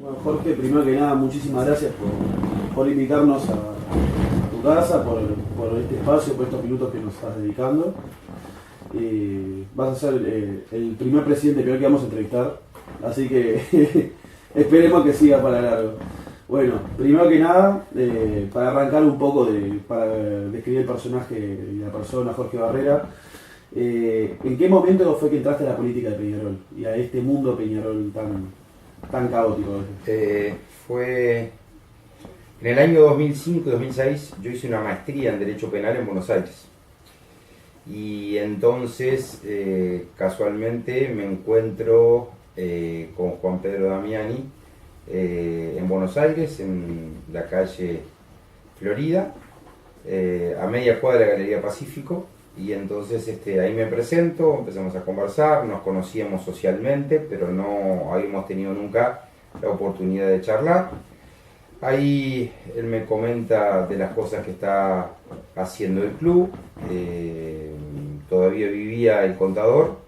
Bueno, Jorge, primero que nada, muchísimas gracias por invitarnos a tu casa, por este espacio, por estos minutos que nos estás dedicando. Vas a ser el primer presidente que vamos a entrevistar, así que esperemos que siga para largo. Bueno, primero que nada, para arrancar un poco, para describir el personaje y la persona Jorge Barrera, ¿en qué momento fue que entraste a la política de Peñarol y a este mundo Peñarol tan caótico? Fue en el año 2005 y 2006. Yo hice una maestría en Derecho Penal en Buenos Aires. Y entonces, casualmente, me encuentro con Juan Pedro Damiani en Buenos Aires, en la calle Florida, a media cuadra de la Galería Pacífico. Y entonces ahí me presento, empezamos a conversar, nos conocíamos socialmente, pero no habíamos tenido nunca la oportunidad de charlar. Ahí él me comenta de las cosas que está haciendo el club. Todavía vivía el contador.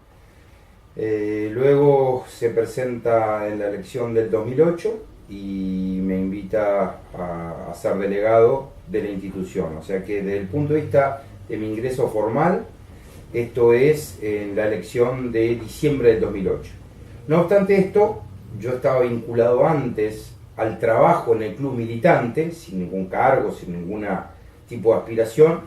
Luego se presenta en la elección del 2008 y me invita a ser delegado de la institución. O sea que desde el punto de vista de mi ingreso formal, esto es en la elección de diciembre del 2008. No obstante esto, yo estaba vinculado antes al trabajo en el club militante, sin ningún cargo, sin ningún tipo de aspiración,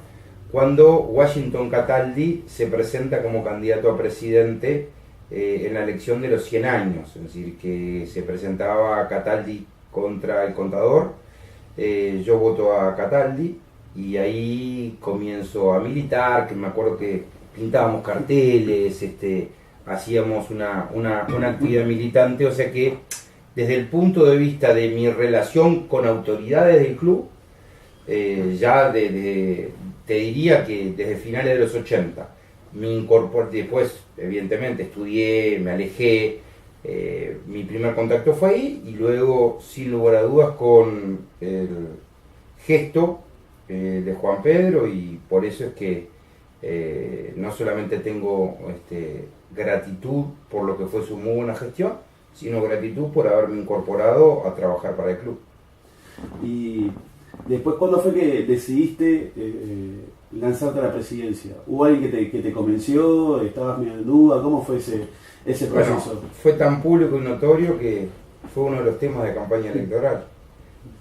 cuando Washington Cataldi se presenta como candidato a presidente en la elección de los 100 años, es decir, que se presentaba Cataldi contra el contador. Yo voto a Cataldi y ahí comienzo a militar, que me acuerdo que pintábamos carteles, hacíamos una actividad militante, o sea que desde el punto de vista de mi relación con autoridades del club, ya te diría que desde finales de los 80 me incorporé. Después evidentemente estudié, me alejé, mi primer contacto fue ahí, y luego sin lugar a dudas con el gesto de Juan Pedro, y por eso es que no solamente tengo gratitud por lo que fue su muy buena gestión, sino gratitud por haberme incorporado a trabajar para el club. Y después, ¿cuándo fue que decidiste lanzarte a la presidencia? ¿Hubo alguien que te convenció? ¿Estabas medio en duda? ¿Cómo fue ese proceso? Bueno, fue tan público y notorio que fue uno de los temas de campaña electoral,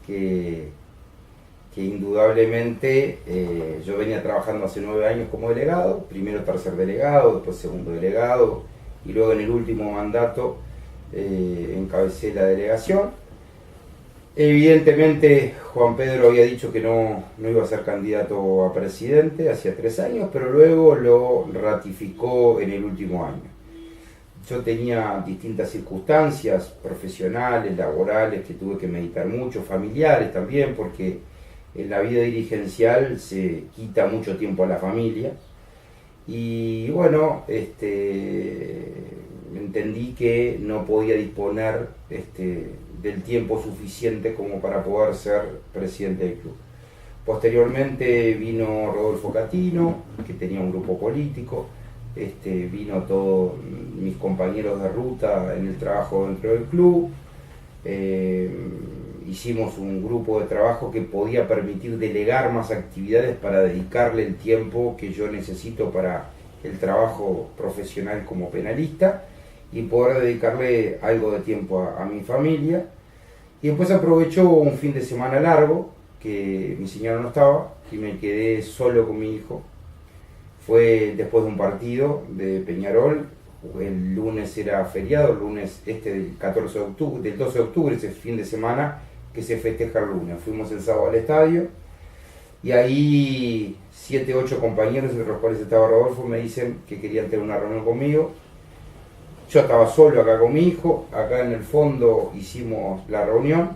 que indudablemente yo venía trabajando hace 9 años como delegado, primero tercer delegado, después segundo delegado, y luego en el último mandato encabecé la delegación. Evidentemente Juan Pedro había dicho que no iba a ser candidato a presidente hacía 3 años, pero luego lo ratificó en el último año. Yo tenía distintas circunstancias profesionales, laborales, que tuve que meditar mucho, familiares también, porque en la vida dirigencial se quita mucho tiempo a la familia. Y bueno, entendí que no podía disponer del tiempo suficiente como para poder ser presidente del club. Posteriormente vino Rodolfo Catino, que tenía un grupo político, vino todos mis compañeros de ruta en el trabajo dentro del club. Hicimos un grupo de trabajo que podía permitir delegar más actividades para dedicarle el tiempo que yo necesito para el trabajo profesional como penalista y poder dedicarle algo de tiempo a mi familia. Y después aprovecho un fin de semana largo, que mi señora no estaba, y me quedé solo con mi hijo. Fue después de un partido de Peñarol. El lunes era feriado, el lunes del 14 de octubre, del 12 de octubre, ese fin de semana que se festeja el lunes. Fuimos el sábado al estadio y ahí 7, 8 compañeros, entre los cuales estaba Rodolfo, me dicen que querían tener una reunión conmigo. Yo estaba solo acá con mi hijo, acá en el fondo hicimos la reunión,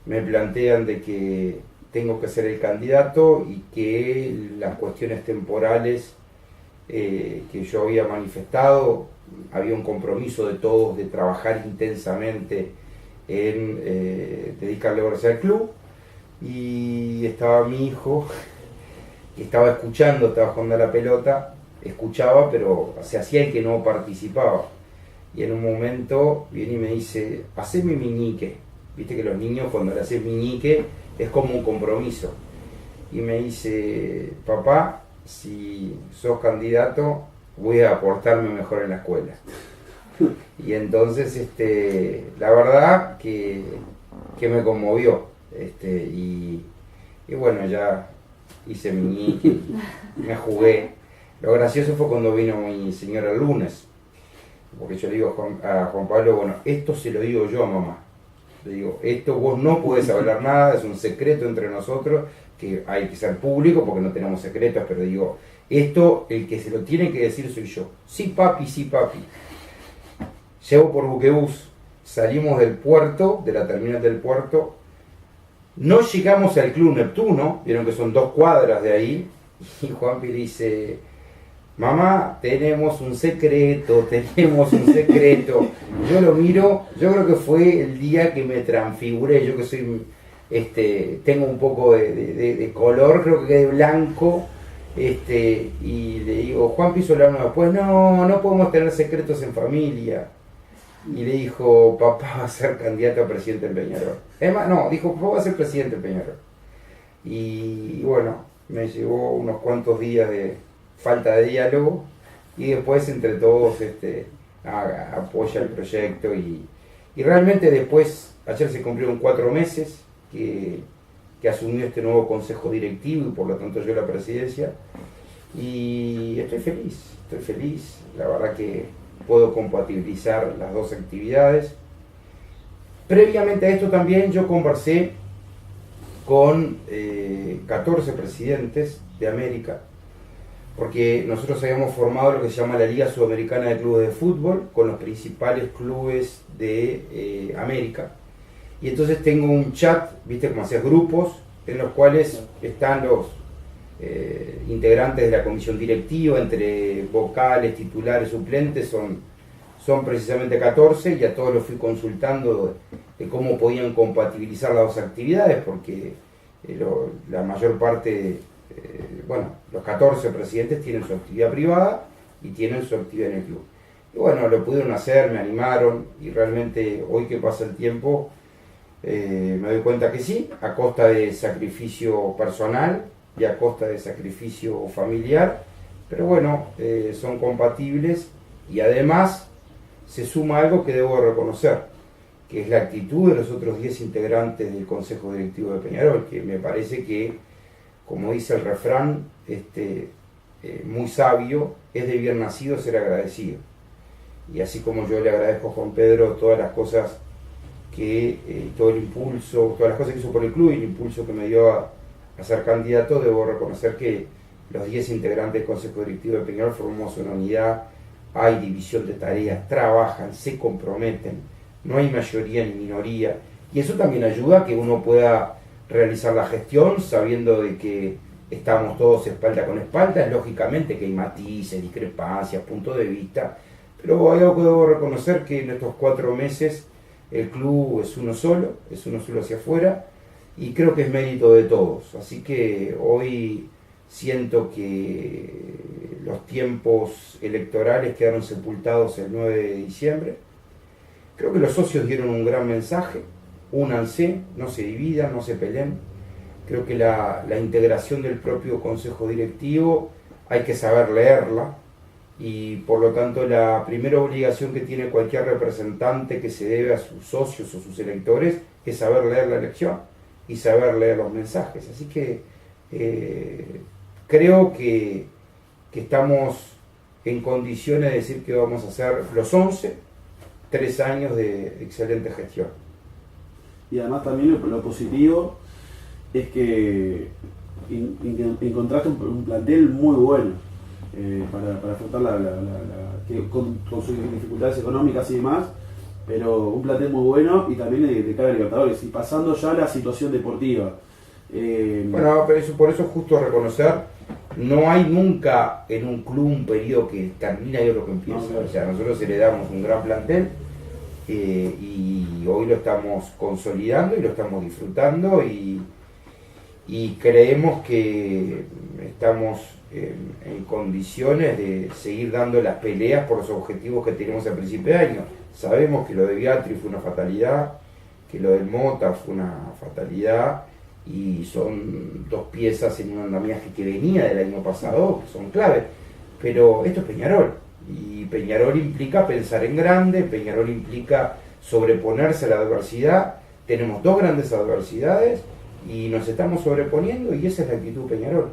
me plantean de que tengo que ser el candidato y que las cuestiones temporales que yo había manifestado, había un compromiso de todos de trabajar intensamente en dedicarle horas al club, y estaba mi hijo que estaba escuchando, estaba jugando a la pelota, escuchaba pero se hacía el que no participaba, y en un momento viene y me dice, hacé mi meñique. Viste que los niños cuando le haces meñique es como un compromiso. Y me dice, papá, si sos candidato, voy a portarme mejor en la escuela. Y entonces, la verdad que me conmovió. Y bueno, ya hice mi ñiqui, me jugué. Lo gracioso fue cuando vino mi señora el lunes, porque yo le digo a Juan Pablo, bueno, esto se lo digo yo a mamá. Le digo, esto vos no podés hablar nada, es un secreto entre nosotros, que hay que ser público porque no tenemos secretos, pero digo, esto el que se lo tiene que decir soy yo. Sí, papi, sí, papi. Llego por buquebús, salimos del puerto, de la terminal del puerto, no llegamos al Club Neptuno, vieron que son 2 cuadras de ahí, y Juanpi dice, mamá, tenemos un secreto, tenemos un secreto. Yo lo miro, yo creo que fue el día que me transfiguré, yo que soy, tengo un poco de color, creo que quedé blanco, y le digo, Juanpi Solano, después, no podemos tener secretos en familia. Y le dijo, papá va a ser candidato a presidente del Peñarol. Dijo, papá va a ser presidente del Peñarol. Y bueno, me llevó unos cuantos días de falta de diálogo y después entre todos apoya el proyecto y realmente después, ayer se cumplieron 4 meses que asumió este nuevo consejo directivo y por lo tanto yo la presidencia y estoy feliz, la verdad que puedo compatibilizar las 2 actividades. Previamente a esto también yo conversé con 14 presidentes de América, porque nosotros habíamos formado lo que se llama la Liga Sudamericana de Clubes de Fútbol con los principales clubes de América. Y entonces tengo un chat, viste, como hacías grupos, en los cuales están los integrantes de la comisión directiva, entre vocales, titulares, suplentes, son precisamente 14 y a todos los fui consultando de cómo podían compatibilizar las 2 actividades, porque la mayor parte, los 14 presidentes tienen su actividad privada y tienen su actividad en el club. Y bueno, lo pudieron hacer, me animaron y realmente hoy que pasa el tiempo me doy cuenta que sí, a costa de sacrificio personal y a costa de sacrificio familiar, pero bueno, son compatibles y además se suma algo que debo reconocer, que es la actitud de los otros 10 integrantes del Consejo Directivo de Peñarol, que me parece que, como dice el refrán, muy sabio, es de bien nacido ser agradecido. Y así como yo le agradezco a Juan Pedro todas las cosas todo el impulso, todas las cosas que hizo por el club y el impulso que me dio a ser candidato, debo reconocer que los 10 integrantes del Consejo Directivo de Peñarol formamos una unidad, hay división de tareas, trabajan, se comprometen, no hay mayoría ni minoría, y eso también ayuda a que uno pueda realizar la gestión sabiendo de que estamos todos espalda con espalda, lógicamente que hay matices, discrepancias, puntos de vista, pero hay algo que debo reconocer, que en estos 4 meses el club es uno solo hacia afuera, y creo que es mérito de todos, así que hoy siento que los tiempos electorales quedaron sepultados el 9 de diciembre, creo que los socios dieron un gran mensaje, únanse, no se dividan, no se peleen, creo que la integración del propio consejo directivo hay que saber leerla, y por lo tanto la primera obligación que tiene cualquier representante que se debe a sus socios o sus electores es saber leer la elección y saber leer los mensajes. Así que creo que estamos en condiciones de decir que vamos a hacer los 11, 3 años de excelente gestión. Y además también lo positivo es que encontraste un plantel muy bueno para afrontar con sus dificultades económicas y demás, pero un plantel muy bueno y también de cara a Libertadores, y pasando ya a la situación deportiva. Bueno, pero por eso es justo reconocer, no hay nunca en un club un periodo que termina y otro que empieza. No, claro. O sea, nosotros heredamos un gran plantel y hoy lo estamos consolidando y lo estamos disfrutando y creemos que estamos en condiciones de seguir dando las peleas por los objetivos que tenemos al principio de año. Sabemos que lo de Beatriz fue una fatalidad, que lo del Mota fue una fatalidad, y son dos piezas en un andamiaje que venía del año pasado, que son clave. Pero esto es Peñarol, y Peñarol implica pensar en grande, Peñarol implica sobreponerse a la adversidad. Tenemos dos grandes adversidades y nos estamos sobreponiendo, y esa es la actitud Peñarol.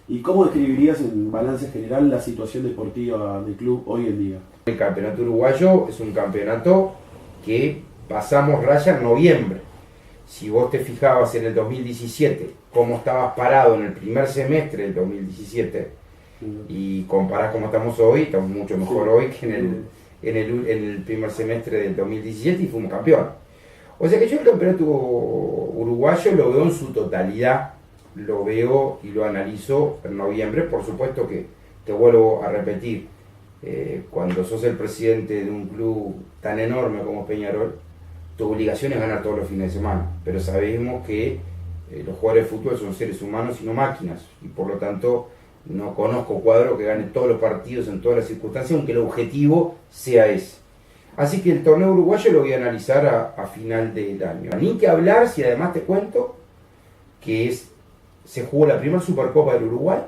¿Y cómo describirías en balance general la situación deportiva del club hoy en día? El campeonato uruguayo es un campeonato que pasamos raya en noviembre. Si vos te fijabas en el 2017, cómo estabas parado en el primer semestre del 2017, y comparás cómo estamos hoy, estamos mucho mejor hoy que en el primer semestre del 2017, y fuimos campeón. O sea que yo el campeonato uruguayo lo veo en su totalidad, lo veo y lo analizo en noviembre. Por supuesto que, te vuelvo a repetir, cuando sos el presidente de un club tan enorme como Peñarol, tu obligación es ganar todos los fines de semana, pero sabemos que los jugadores de fútbol son seres humanos y no máquinas, y por lo tanto no conozco cuadro que gane todos los partidos en todas las circunstancias, aunque el objetivo sea ese. Así que el torneo uruguayo lo voy a analizar a final del año. Ni que hablar si además te cuento que se jugó la primera Supercopa del Uruguay,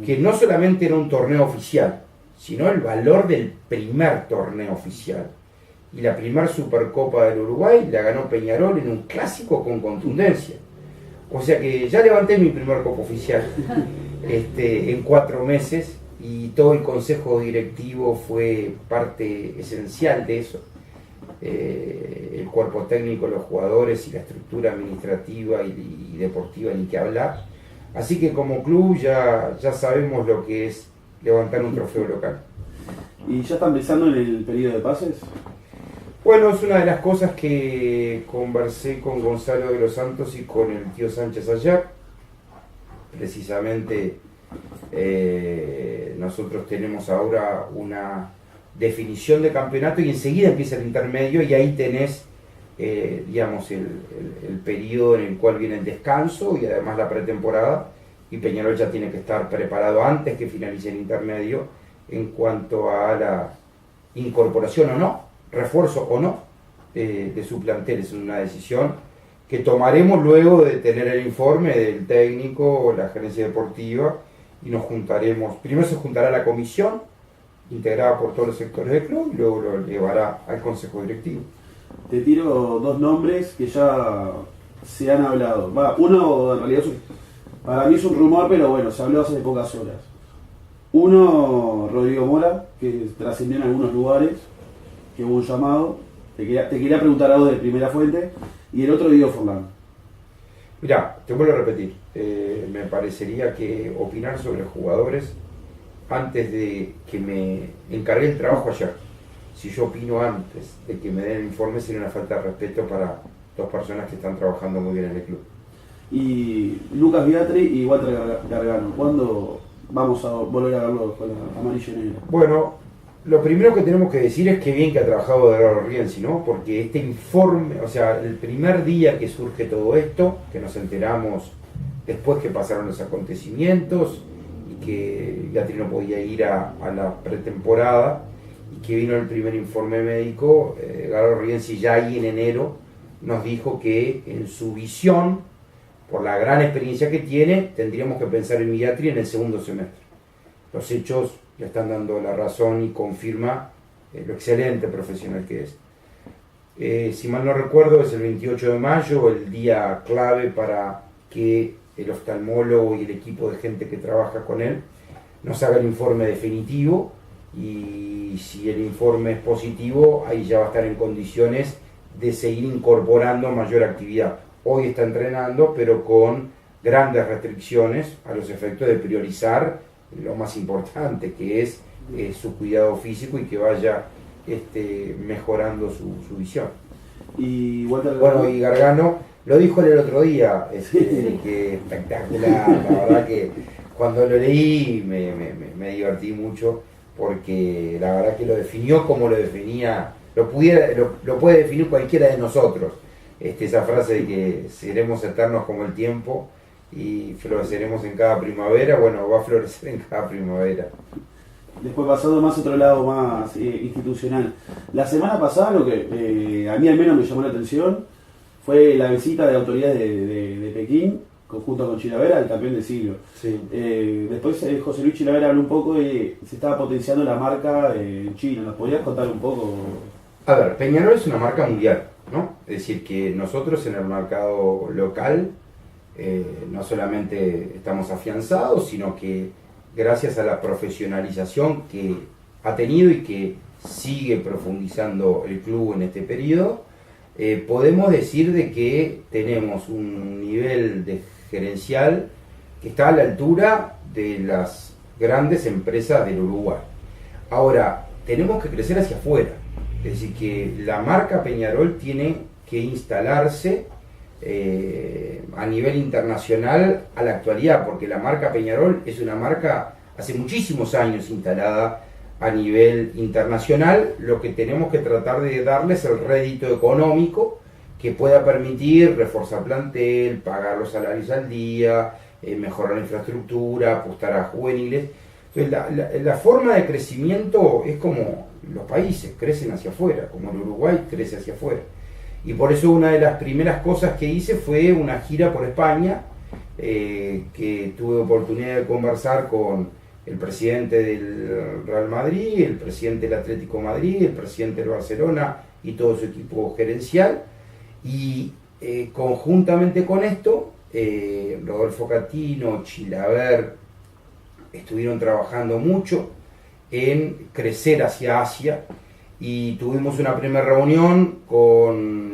que no solamente era un torneo oficial, sino el valor del primer torneo oficial. Y la primera Supercopa del Uruguay la ganó Peñarol en un clásico con contundencia. O sea que ya levanté mi primer copa oficial en 4 meses, y todo el consejo directivo fue parte esencial de eso. El cuerpo técnico, los jugadores y la estructura administrativa y deportiva, ni que hablar. Así que como club ya sabemos lo que es levantar un trofeo local. ¿Y ya están pensando en el periodo de pases? Bueno, es una de las cosas que conversé con Gonzalo de los Santos y con el tío Sánchez ayer. Precisamente nosotros tenemos ahora una definición de campeonato, y enseguida empieza el intermedio, y ahí tenés digamos el periodo en el cual viene el descanso y además la pretemporada, y Peñarol ya tiene que estar preparado antes que finalice el intermedio en cuanto a la incorporación o no, refuerzo o no de su plantel. Es una decisión que tomaremos luego de tener el informe del técnico o la gerencia deportiva, y nos juntaremos. Primero se juntará la comisión integrada por todos los sectores del club, y luego lo llevará al consejo directivo. Te tiro 2 nombres que ya se han hablado. Uno en realidad para mí es un rumor, pero bueno, se habló hace pocas horas. Uno, Rodrigo Mora, que trascendió en algunos lugares, que hubo un llamado. Te quería preguntar algo de primera fuente. Y el otro, Diego Forlán. Mirá, te vuelvo a repetir, me parecería que opinar sobre jugadores antes de que me encargué el trabajo ayer, si yo opino antes de que me den el informe, sería una falta de respeto para 2 personas que están trabajando muy bien en el club. Y Lucas Beatriz y Walter Gargano, ¿cuándo vamos a volver a verlo con la amarilla y negra? Bueno, lo primero que tenemos que decir es que bien que ha trabajado Gerardo Rienzi, ¿no? Porque este informe, o sea, el primer día que surge todo esto, que nos enteramos después que pasaron los acontecimientos y que Beatriz no podía ir a la pretemporada, y que vino el primer informe médico, Gerardo Rienzi ya ahí en enero nos dijo que en su visión, por la gran experiencia que tiene, tendríamos que pensar en Beatriz en el segundo semestre. Los hechos le están dando la razón, y confirma lo excelente profesional que es. Si mal no recuerdo, es el 28 de mayo, el día clave para que el oftalmólogo y el equipo de gente que trabaja con él nos haga el informe definitivo, y si el informe es positivo, ahí ya va a estar en condiciones de seguir incorporando mayor actividad. Hoy está entrenando, pero con grandes restricciones a los efectos de priorizar lo más importante, que es su cuidado físico, y que vaya mejorando su visión. Y Walter Bueno, y Gargano lo dijo el otro día, que espectacular, la verdad que cuando lo leí me divertí mucho, porque la verdad que lo definió como lo definía, lo puede definir cualquiera de nosotros, esa frase de que seremos eternos como el tiempo, y floreceremos en cada primavera. Bueno, va a florecer en cada primavera. Después pasando más a otro lado más institucional. La semana pasada lo que a mí al menos me llamó la atención fue la visita de autoridades de Pekín, junto con Chilavera, el campeón del siglo. Sí. Después José Luis Chilavera habló un poco de se estaba potenciando la marca en China. ¿Nos podrías contar un poco? A ver, Peñarol es una marca mundial, ¿no? Es decir, que nosotros en el mercado local no solamente estamos afianzados, sino que gracias a la profesionalización que ha tenido y que sigue profundizando el club en este periodo, podemos decir de que tenemos un nivel de gerencial que está a la altura de las grandes empresas del Uruguay. Ahora, tenemos que crecer hacia afuera, es decir, que la marca Peñarol tiene que instalarse a nivel internacional a la actualidad, porque la marca Peñarol es una marca hace muchísimos años instalada a nivel internacional. Lo que tenemos que tratar de darles el rédito económico que pueda permitir reforzar plantel, pagar los salarios al día, mejorar la infraestructura, apostar a juveniles. Entonces la forma de crecimiento es como los países crecen hacia afuera, como el Uruguay crece hacia afuera. Y por eso una de las primeras cosas que hice fue una gira por España, que tuve oportunidad de conversar con el presidente del Real Madrid, el presidente del Atlético de Madrid, el presidente del Barcelona y todo su equipo gerencial. Y conjuntamente con esto, Rodolfo Catino, Chilaver, estuvieron trabajando mucho en crecer hacia Asia. Y tuvimos una primera reunión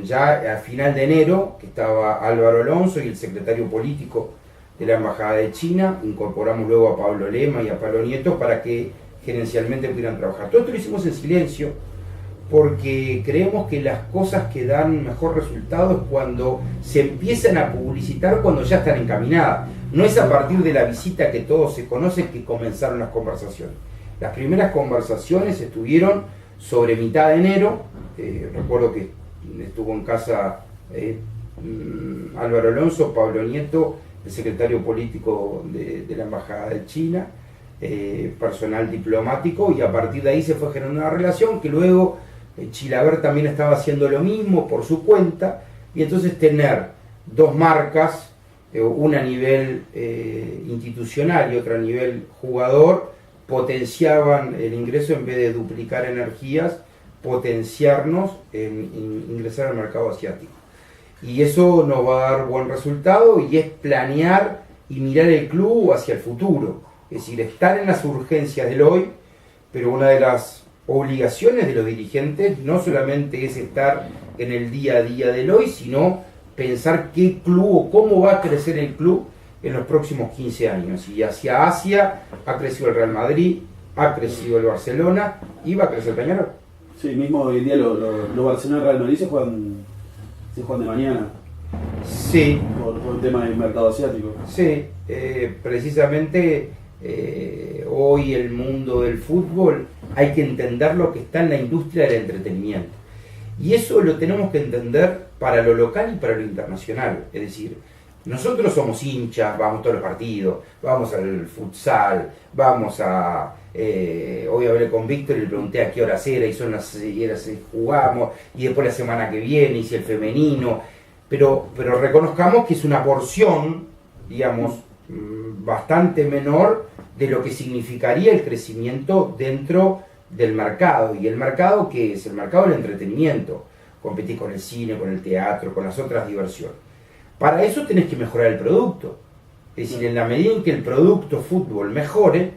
ya a final de enero, que estaba Álvaro Alonso y el secretario político de la Embajada de China. Incorporamos luego a Pablo Lema y a Pablo Nieto para que gerencialmente pudieran trabajar. Todo esto lo hicimos en silencio porque creemos que las cosas que dan mejor resultado es cuando se empiezan a publicitar, cuando ya están encaminadas. No es a partir de la visita que todos se conocen que comenzaron las conversaciones. Las primeras conversaciones estuvieron sobre mitad de enero. Recuerdo que estuvo en casa Álvaro Alonso, Pablo Nieto, el secretario político de la Embajada de China, personal diplomático, y a partir de ahí se fue generando una relación que luego Chilaver también estaba haciendo lo mismo por su cuenta, y entonces tener dos marcas, una a nivel institucional y otra a nivel jugador, potenciaban el ingreso en vez de duplicar energías, potenciarnos en ingresar al mercado asiático. Y eso nos va a dar buen resultado, y es planear y mirar el club hacia el futuro. Es decir, estar en las urgencias del hoy, pero una de las obligaciones de los dirigentes no solamente es estar en el día a día del hoy, sino pensar qué club o cómo va a crecer el club en los próximos 15 años. Y hacia Asia ha crecido el Real Madrid, ha crecido el Barcelona y va a crecer el Peñarol. Sí, mismo hoy en día los Barcelona y Real Madrid se juegan de mañana. Sí. Por el tema del mercado asiático. Sí, precisamente hoy el mundo del fútbol hay que entender lo que está en la industria del entretenimiento. Y eso lo tenemos que entender para lo local y para lo internacional. Es decir, nosotros somos hinchas, vamos a todos los partidos, vamos al futsal, vamos a... hoy hablé con Víctor y le pregunté a qué horas era, y son las horas jugamos, y después la semana que viene, y si el femenino, pero reconozcamos que es una porción, digamos, bastante menor de lo que significaría el crecimiento dentro del mercado. ¿Y el mercado qué es? El mercado del entretenimiento. Competir con el cine, con el teatro, con las otras diversiones. Para eso tenés que mejorar el producto. Es decir, en la medida en que el producto fútbol mejore,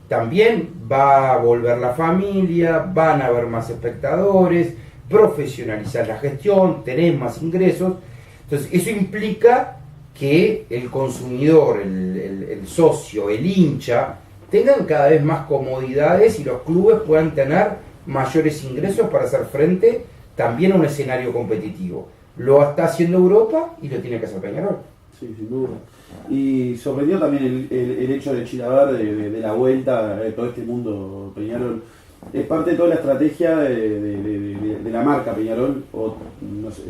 también va a volver la familia, van a haber más espectadores, profesionalizar la gestión, tener más ingresos. Entonces, eso implica que el consumidor, el socio, el hincha, tengan cada vez más comodidades y los clubes puedan tener mayores ingresos para hacer frente también a un escenario competitivo. Lo está haciendo Europa y lo tiene que hacer Peñarol. Sí, sin duda. Y sorprendió también el hecho de Chilaver, de la vuelta de todo este mundo Peñarol. ¿Es parte de toda la estrategia de la marca Peñarol? O, no sé,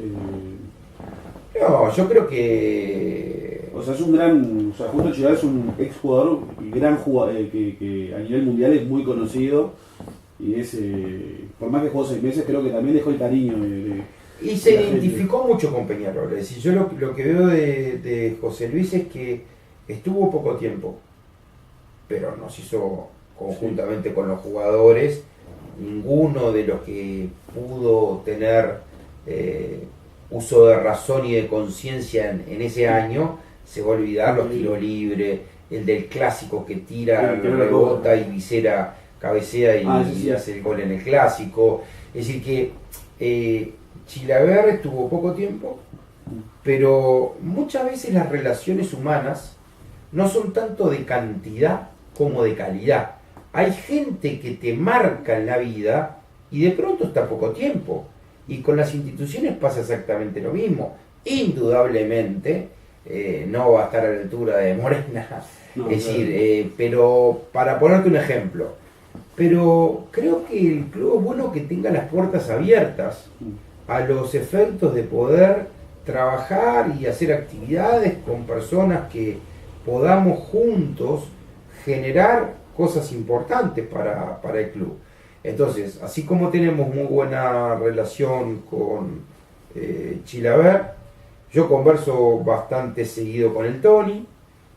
No, yo creo que... o o sea, es un gran, o sea, Justo Chilaver es un exjugador y gran jugador que a nivel mundial es muy conocido y es, por más que jugó 6 meses, creo que también dejó el cariño y se identificó mucho con Peñarol. Es decir, yo lo que veo de José Luis es que estuvo poco tiempo, pero nos hizo conjuntamente con los jugadores. Ninguno de los que pudo tener uso de razón y de conciencia en ese año se va a olvidar los tiros libres, el del clásico que tira, rebota y Visera cabecea y hace el gol en el clásico. Es decir que Chilaver estuvo poco tiempo, pero muchas veces las relaciones humanas no son tanto de cantidad como de calidad. Hay gente que te marca en la vida y de pronto está poco tiempo. Y con las instituciones pasa exactamente lo mismo. Indudablemente no va a estar a la altura de Morena. No, es decir, pero para ponerte un ejemplo, pero creo que el club es bueno que tenga las puertas abiertas a los efectos de poder trabajar y hacer actividades con personas que podamos juntos generar cosas importantes para el club. Entonces, así como tenemos muy buena relación con Chilaver, yo converso bastante seguido con el Tony,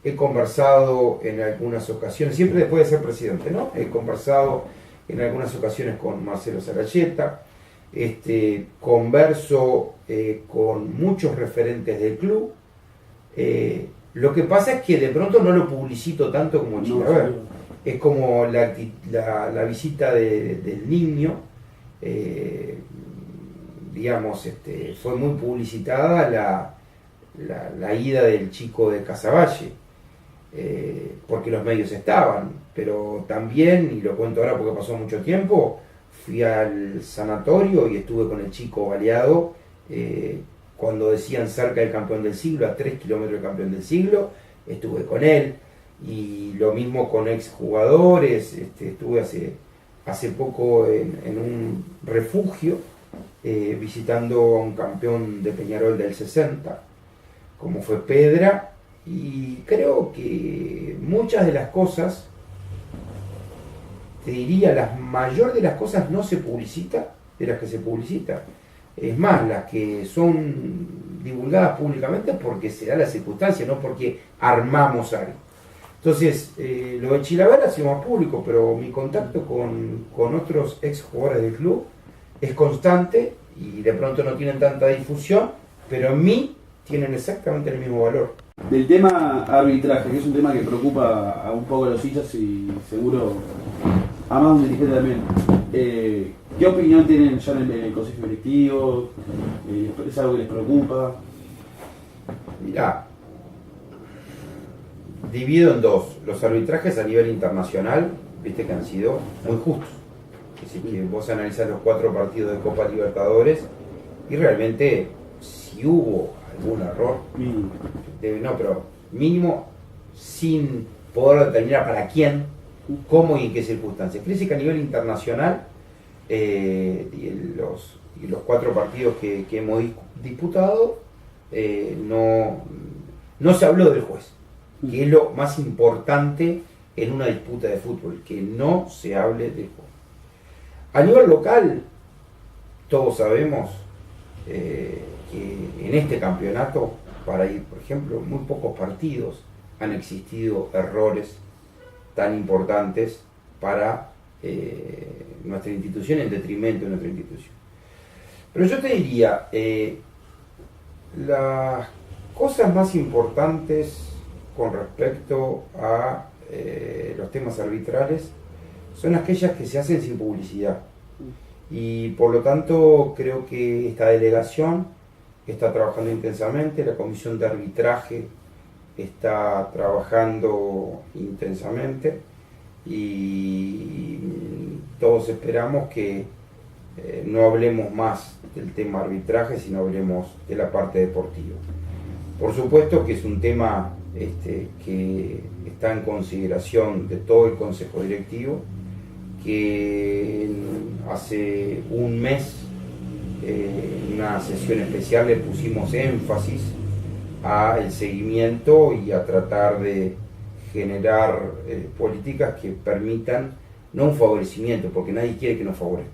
he conversado en algunas ocasiones, siempre después de ser presidente, ¿no? He conversado en algunas ocasiones con Marcelo Saracheta, converso con muchos referentes del club. Lo que pasa es que de pronto no lo publicito tanto como Chilaver. Es como la visita del niño, digamos, fue muy publicitada la ida del chico de Casaballe, porque los medios estaban, pero también, y lo cuento ahora porque pasó mucho tiempo, fui al sanatorio y estuve con el chico baleado, cuando decían cerca del campeón del siglo, a 3 kilómetros del campeón del siglo, estuve con él. Y lo mismo con exjugadores, estuve hace poco en un refugio visitando a un campeón de Peñarol del 60, como fue Pedra, y creo que muchas de las cosas, te diría, la mayor de las cosas no se publicita de las que se publicita. Es más, las que son divulgadas públicamente porque se da la circunstancia, no porque armamos algo. Entonces, lo de Chilaver ha sido más público, pero mi contacto con otros ex jugadores del club es constante y de pronto no tienen tanta difusión, pero en mí tienen exactamente el mismo valor. Del tema arbitraje, que es un tema que preocupa a un poco a los hinchas y seguro a más un dirigente también. ¿Qué opinión tienen ya en el consejo directivo? ¿Es algo que les preocupa? Mirá, divido en dos. Los arbitrajes a nivel internacional, viste que han sido muy justos. Es decir, que vos analizás los 4 partidos de Copa Libertadores y realmente si hubo algún error, no, pero mínimo sin poder determinar para quién, cómo y en qué circunstancias. Fíjense que a nivel internacional y los 4 partidos que hemos disputado no se habló del juez, que es lo más importante en una disputa de fútbol, que no se hable del juez. A nivel local, todos sabemos que en este campeonato, para ir, por ejemplo, muy pocos partidos han existido errores tan importantes para nuestra institución en detrimento de nuestra institución. Pero yo te diría, las cosas más importantes con respecto a los temas arbitrales son aquellas que se hacen sin publicidad. Y por lo tanto creo que esta delegación está trabajando intensamente, la comisión de arbitraje está trabajando intensamente y todos esperamos que no hablemos más del tema arbitraje, sino hablemos de la parte deportiva. Por supuesto que es un tema que está en consideración de todo el consejo directivo, que hace un mes en una sesión especial le pusimos énfasis al seguimiento y a tratar de generar políticas que permitan, no un favorecimiento, porque nadie quiere que nos favorezca.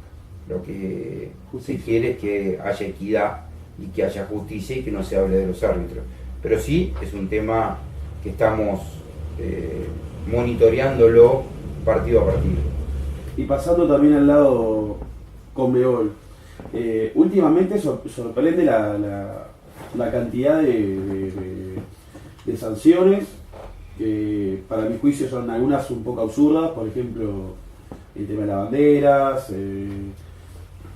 Lo que se quiere es que haya equidad y que haya justicia y que no se hable de los árbitros. Pero sí, es un tema que estamos monitoreándolo partido a partido. Y pasando también al lado Conmebol, últimamente sorprende la cantidad de sanciones, que para mi juicio son algunas un poco absurdas, por ejemplo, el tema de las banderas,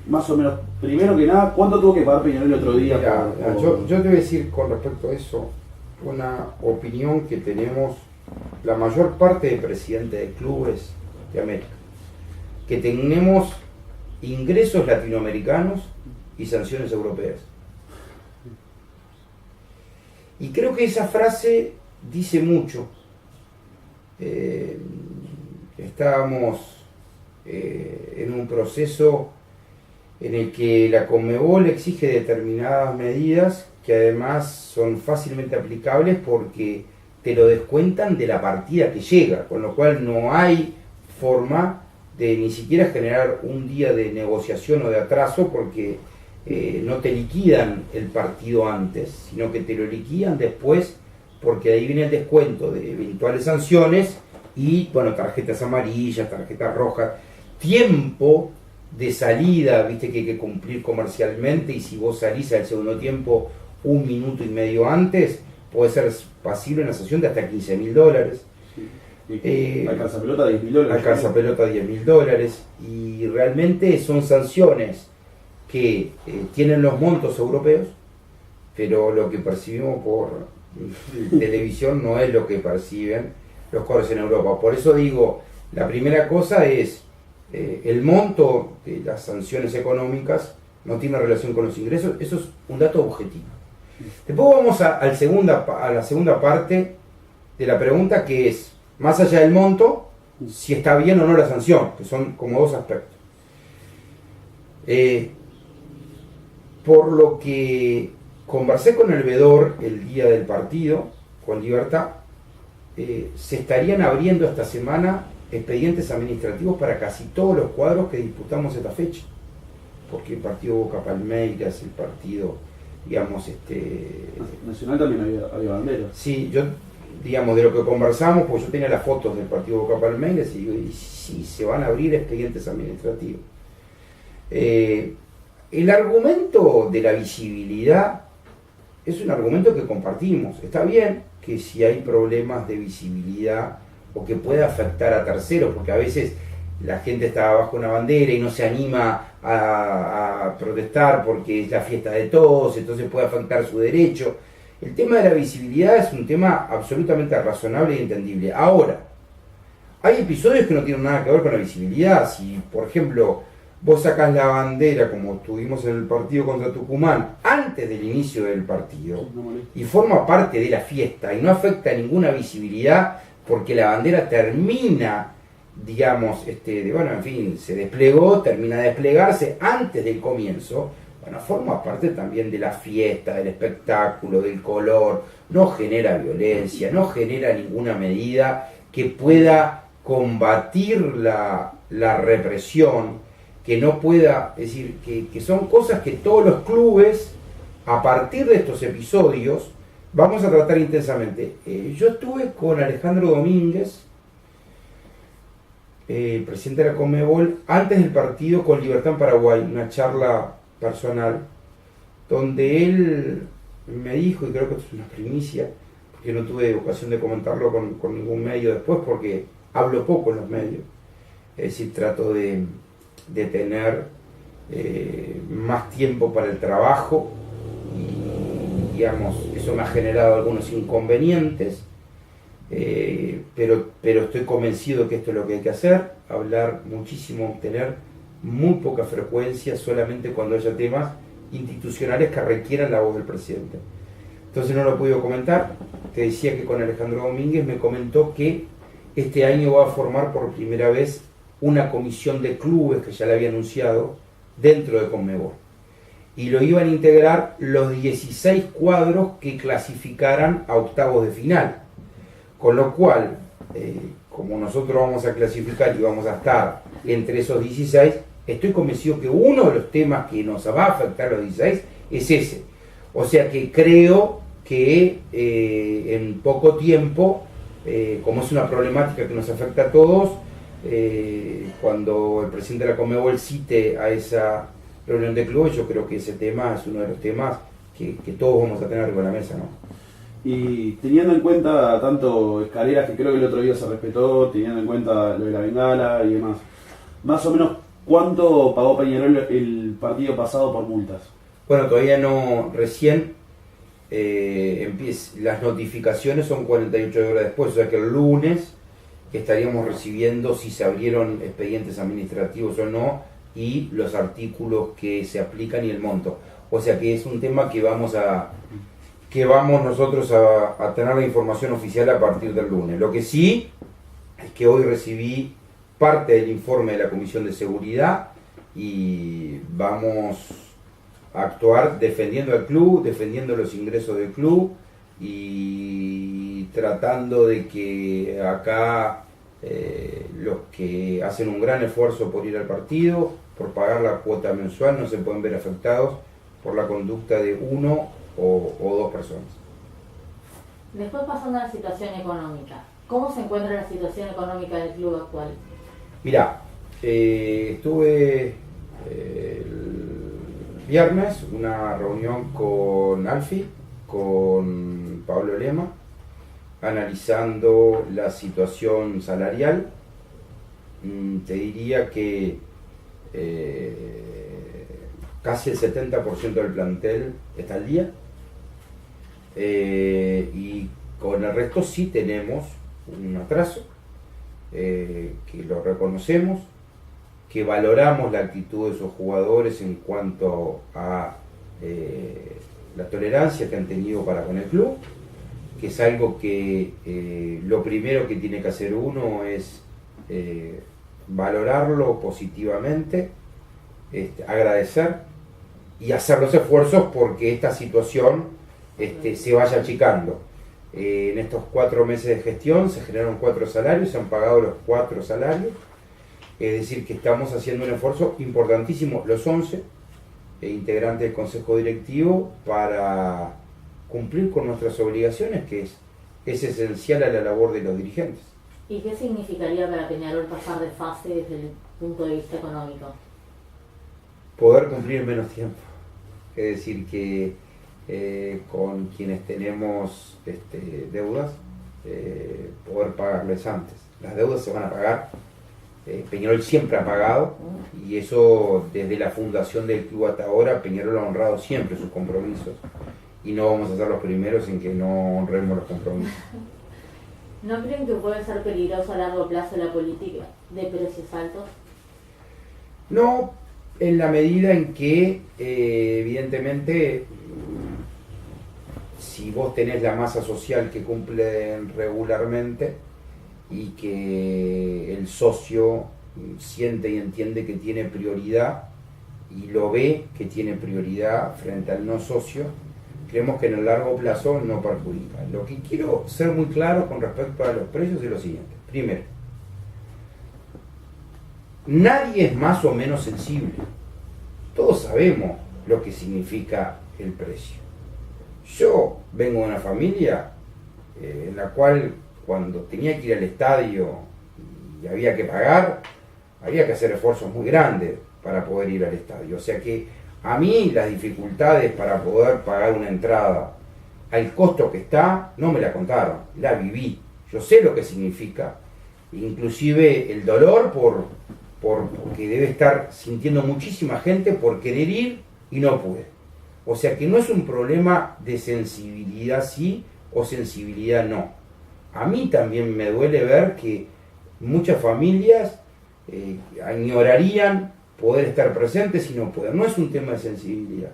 más o menos, primero que nada, ¿cuánto tuvo que pagar Peñarol el otro día? Mira, yo te voy a decir con respecto a eso una opinión que tenemos la mayor parte de presidentes de clubes de América, que tenemos ingresos latinoamericanos y sanciones europeas. Y creo que esa frase dice mucho. Estábamos en un proceso en el que la Conmebol exige determinadas medidas que además son fácilmente aplicables porque te lo descuentan de la partida que llega, con lo cual no hay forma de ni siquiera generar un día de negociación o de atraso porque no te liquidan el partido antes, sino que te lo liquidan después porque ahí viene el descuento de eventuales sanciones y, bueno, tarjetas amarillas, tarjetas rojas, tiempo de salida, viste que hay que cumplir comercialmente, y si vos salís al segundo tiempo 1 minuto y medio antes, puede ser pasible una sanción de hasta $15.000. Alcanza pelota $10.000. Alcanza pelota $10.000, y realmente son sanciones que tienen los montos europeos, pero lo que percibimos por televisión no es lo que perciben los cobros en Europa. Por eso digo, la primera cosa es el monto de las sanciones económicas no tiene relación con los ingresos, eso es un dato objetivo. Después vamos a la segunda parte de la pregunta, que es, más allá del monto, si está bien o no la sanción, que son como dos aspectos. Por lo que conversé con el veedor el día del partido, con Libertad, se estarían abriendo esta semana expedientes administrativos para casi todos los cuadros que disputamos esta fecha, porque el partido Boca Palmeiras, el partido, digamos, Nacional también había banderas. Sí, yo, digamos, de lo que conversamos, pues yo tenía las fotos del partido Boca Palmeiras y digo, y si se van a abrir expedientes administrativos. El argumento de la visibilidad es un argumento que compartimos. Está bien que si hay problemas de visibilidad o que pueda afectar a terceros, porque a veces la gente está bajo una bandera y no se anima a protestar porque es la fiesta de todos, entonces puede afectar su derecho. El tema de la visibilidad es un tema absolutamente razonable y entendible. Ahora, hay episodios que no tienen nada que ver con la visibilidad. Si, por ejemplo, vos sacás la bandera, como tuvimos en el partido contra Tucumán, antes del inicio del partido, y forma parte de la fiesta y no afecta ninguna visibilidad porque la bandera termina, digamos, bueno, en fin, se desplegó, termina de desplegarse antes del comienzo, bueno, forma parte también de la fiesta, del espectáculo, del color, no genera violencia, no genera ninguna medida que pueda combatir la represión, que no pueda, es decir, que son cosas que todos los clubes, a partir de estos episodios, vamos a tratar intensamente. Yo estuve con Alejandro Domínguez, presidente de la Conmebol, antes del partido con Libertad en Paraguay, una charla personal, donde él me dijo, y creo que esto es una primicia, porque no tuve ocasión de comentarlo con ningún medio después, porque hablo poco en los medios, es decir, trato de tener más tiempo para el trabajo, y digamos, eso me ha generado algunos inconvenientes, pero estoy convencido de que esto es lo que hay que hacer, hablar muchísimo, tener muy poca frecuencia, solamente cuando haya temas institucionales que requieran la voz del presidente. Entonces no lo he podido comentar. Te decía que con Alejandro Domínguez me comentó que este año va a formar por primera vez una comisión de clubes, que ya le había anunciado, dentro de Conmebol. y lo iban a integrar los 16 cuadros que clasificaran a octavos de final. Con lo cual, como nosotros vamos a clasificar y vamos a estar entre esos 16, estoy convencido que uno de los temas que nos va a afectar a los 16 es ese. O sea que creo que en poco tiempo, como es una problemática que nos afecta a todos, cuando el presidente de la Conmebol cite a esa reunión de clubes, yo creo que ese tema es uno de los temas que todos vamos a tener arriba de la mesa, ¿no? Y teniendo en cuenta tanto escaleras, que creo que el otro día se respetó, teniendo en cuenta lo de la bengala y demás, más o menos, ¿cuánto pagó Peñarol el partido pasado por multas? Bueno, todavía no, recién las notificaciones son 48 horas después, o sea que el lunes estaríamos recibiendo si se abrieron expedientes administrativos o no, y los artículos que se aplican y el monto. O sea que es un tema que vamos nosotros a tener la información oficial a partir del lunes. Lo que sí es que hoy recibí parte del informe de la Comisión de Seguridad y vamos a actuar defendiendo al club, defendiendo los ingresos del club y tratando de que acá los que hacen un gran esfuerzo por ir al partido, por pagar la cuota mensual, no se pueden ver afectados por la conducta de uno o dos personas. Después, pasando a la situación económica, ¿cómo se encuentra la situación económica del club actual? Mirá, estuve el viernes una reunión con Alfi, con Pablo Lema, analizando la situación salarial. Te diría que casi el 70% del plantel está al día, y con el resto sí tenemos un atraso, que lo reconocemos, que valoramos la actitud de esos jugadores en cuanto a la tolerancia que han tenido para con el club, que es algo que lo primero que tiene que hacer uno es valorarlo positivamente, agradecer y hacer los esfuerzos porque esta situación se vaya achicando. En estos 4 meses de gestión se generaron 4 salarios, se han pagado los 4 salarios, es decir que estamos haciendo un esfuerzo importantísimo, los 11 integrantes del Consejo Directivo, para cumplir con nuestras obligaciones, que es esencial a la labor de los dirigentes. ¿Y qué significaría para Peñarol pasar de fase desde el punto de vista económico? Poder cumplir en menos tiempo, es decir que con quienes tenemos deudas, poder pagarles antes. Las deudas se van a pagar, Peñarol siempre ha pagado, y eso desde la fundación del club hasta ahora, Peñarol ha honrado siempre sus compromisos, y no vamos a ser los primeros en que no honremos los compromisos. ¿No creen que puede ser peligroso a largo plazo la política de precios altos? No, en la medida en que evidentemente, si vos tenés la masa social que cumplen regularmente y que el socio siente y entiende que tiene prioridad y lo ve que tiene prioridad frente al no socio, creemos que en el largo plazo no perjudica. Lo que quiero ser muy claro con respecto a los precios es lo siguiente. Primero, nadie es más o menos sensible. Todos sabemos lo que significa el precio. Yo vengo de una familia en la cual cuando tenía que ir al estadio y había que pagar, había que hacer esfuerzos muy grandes para poder ir al estadio. O sea que a mí las dificultades para poder pagar una entrada al costo que está, no me la contaron, la viví. Yo sé lo que significa, inclusive el dolor porque debe estar sintiendo muchísima gente por querer ir y no puede. O sea que no es un problema de sensibilidad sí o sensibilidad no. A mí también me duele ver que muchas familias añorarían poder estar presentes y no pueden. No es un tema de sensibilidad.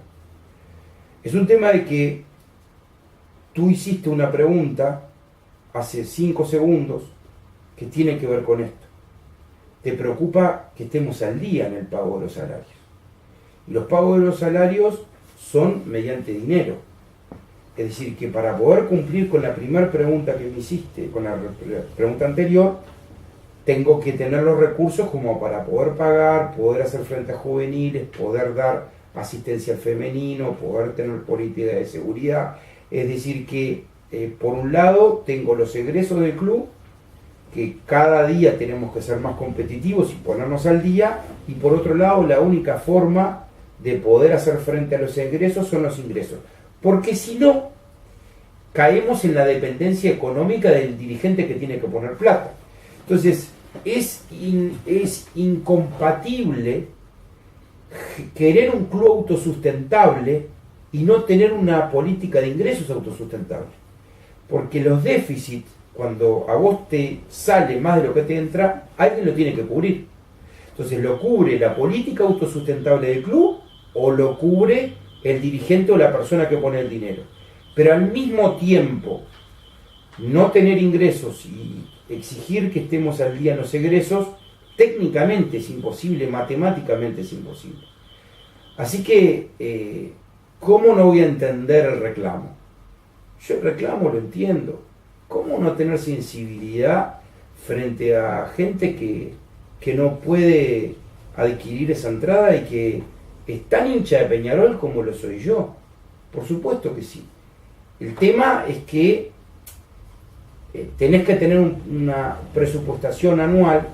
Es un tema de que tú hiciste una pregunta hace 5 segundos que tiene que ver con esto. Te preocupa que estemos al día en el pago de los salarios. Y los pagos de los salarios son mediante dinero. Es decir, que para poder cumplir con la primera pregunta que me hiciste, con la pregunta anterior, tengo que tener los recursos como para poder pagar, poder hacer frente a juveniles, poder dar asistencia al femenino, poder tener política de seguridad. Es decir, que por un lado tengo los egresos del club, que cada día tenemos que ser más competitivos y ponernos al día, y por otro lado la única forma de poder hacer frente a los egresos son los ingresos. Porque si no, caemos en la dependencia económica del dirigente que tiene que poner plata. Entonces, es incompatible querer un club autosustentable y no tener una política de ingresos autosustentable. Porque los déficits, cuando a vos te sale más de lo que te entra, alguien lo tiene que cubrir. Entonces, ¿lo cubre la política autosustentable del club o lo cubre el dirigente o la persona que pone el dinero? Pero al mismo tiempo, no tener ingresos y exigir que estemos al día en los egresos, técnicamente es imposible, matemáticamente es imposible. Así que, ¿cómo no voy a entender el reclamo? Yo el reclamo lo entiendo. ¿Cómo no tener sensibilidad frente a gente que no puede adquirir esa entrada y que es tan hincha de Peñarol como lo soy yo? Por supuesto que sí. El tema es que tenés que tener una presupuestación anual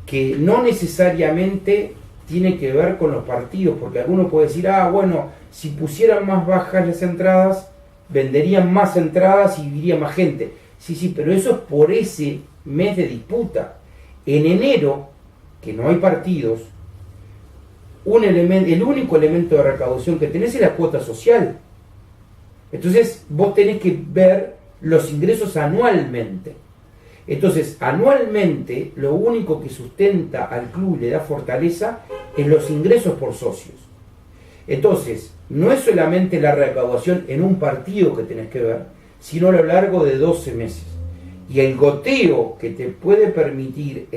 que no necesariamente tiene que ver con los partidos, porque alguno puede decir, bueno, si pusieran más bajas las entradas, venderían más entradas y iría más gente. Sí, pero eso es por ese mes de disputa. En enero, que no hay partidos, el único elemento de recaudación que tenés es la cuota social. Entonces vos tenés que ver los ingresos anualmente. Entonces, anualmente, lo único que sustenta al club y le da fortaleza es los ingresos por socios. Entonces, no es solamente la recaudación en un partido que tenés que ver, sino a lo largo de 12 meses. Y el goteo que te puede permitir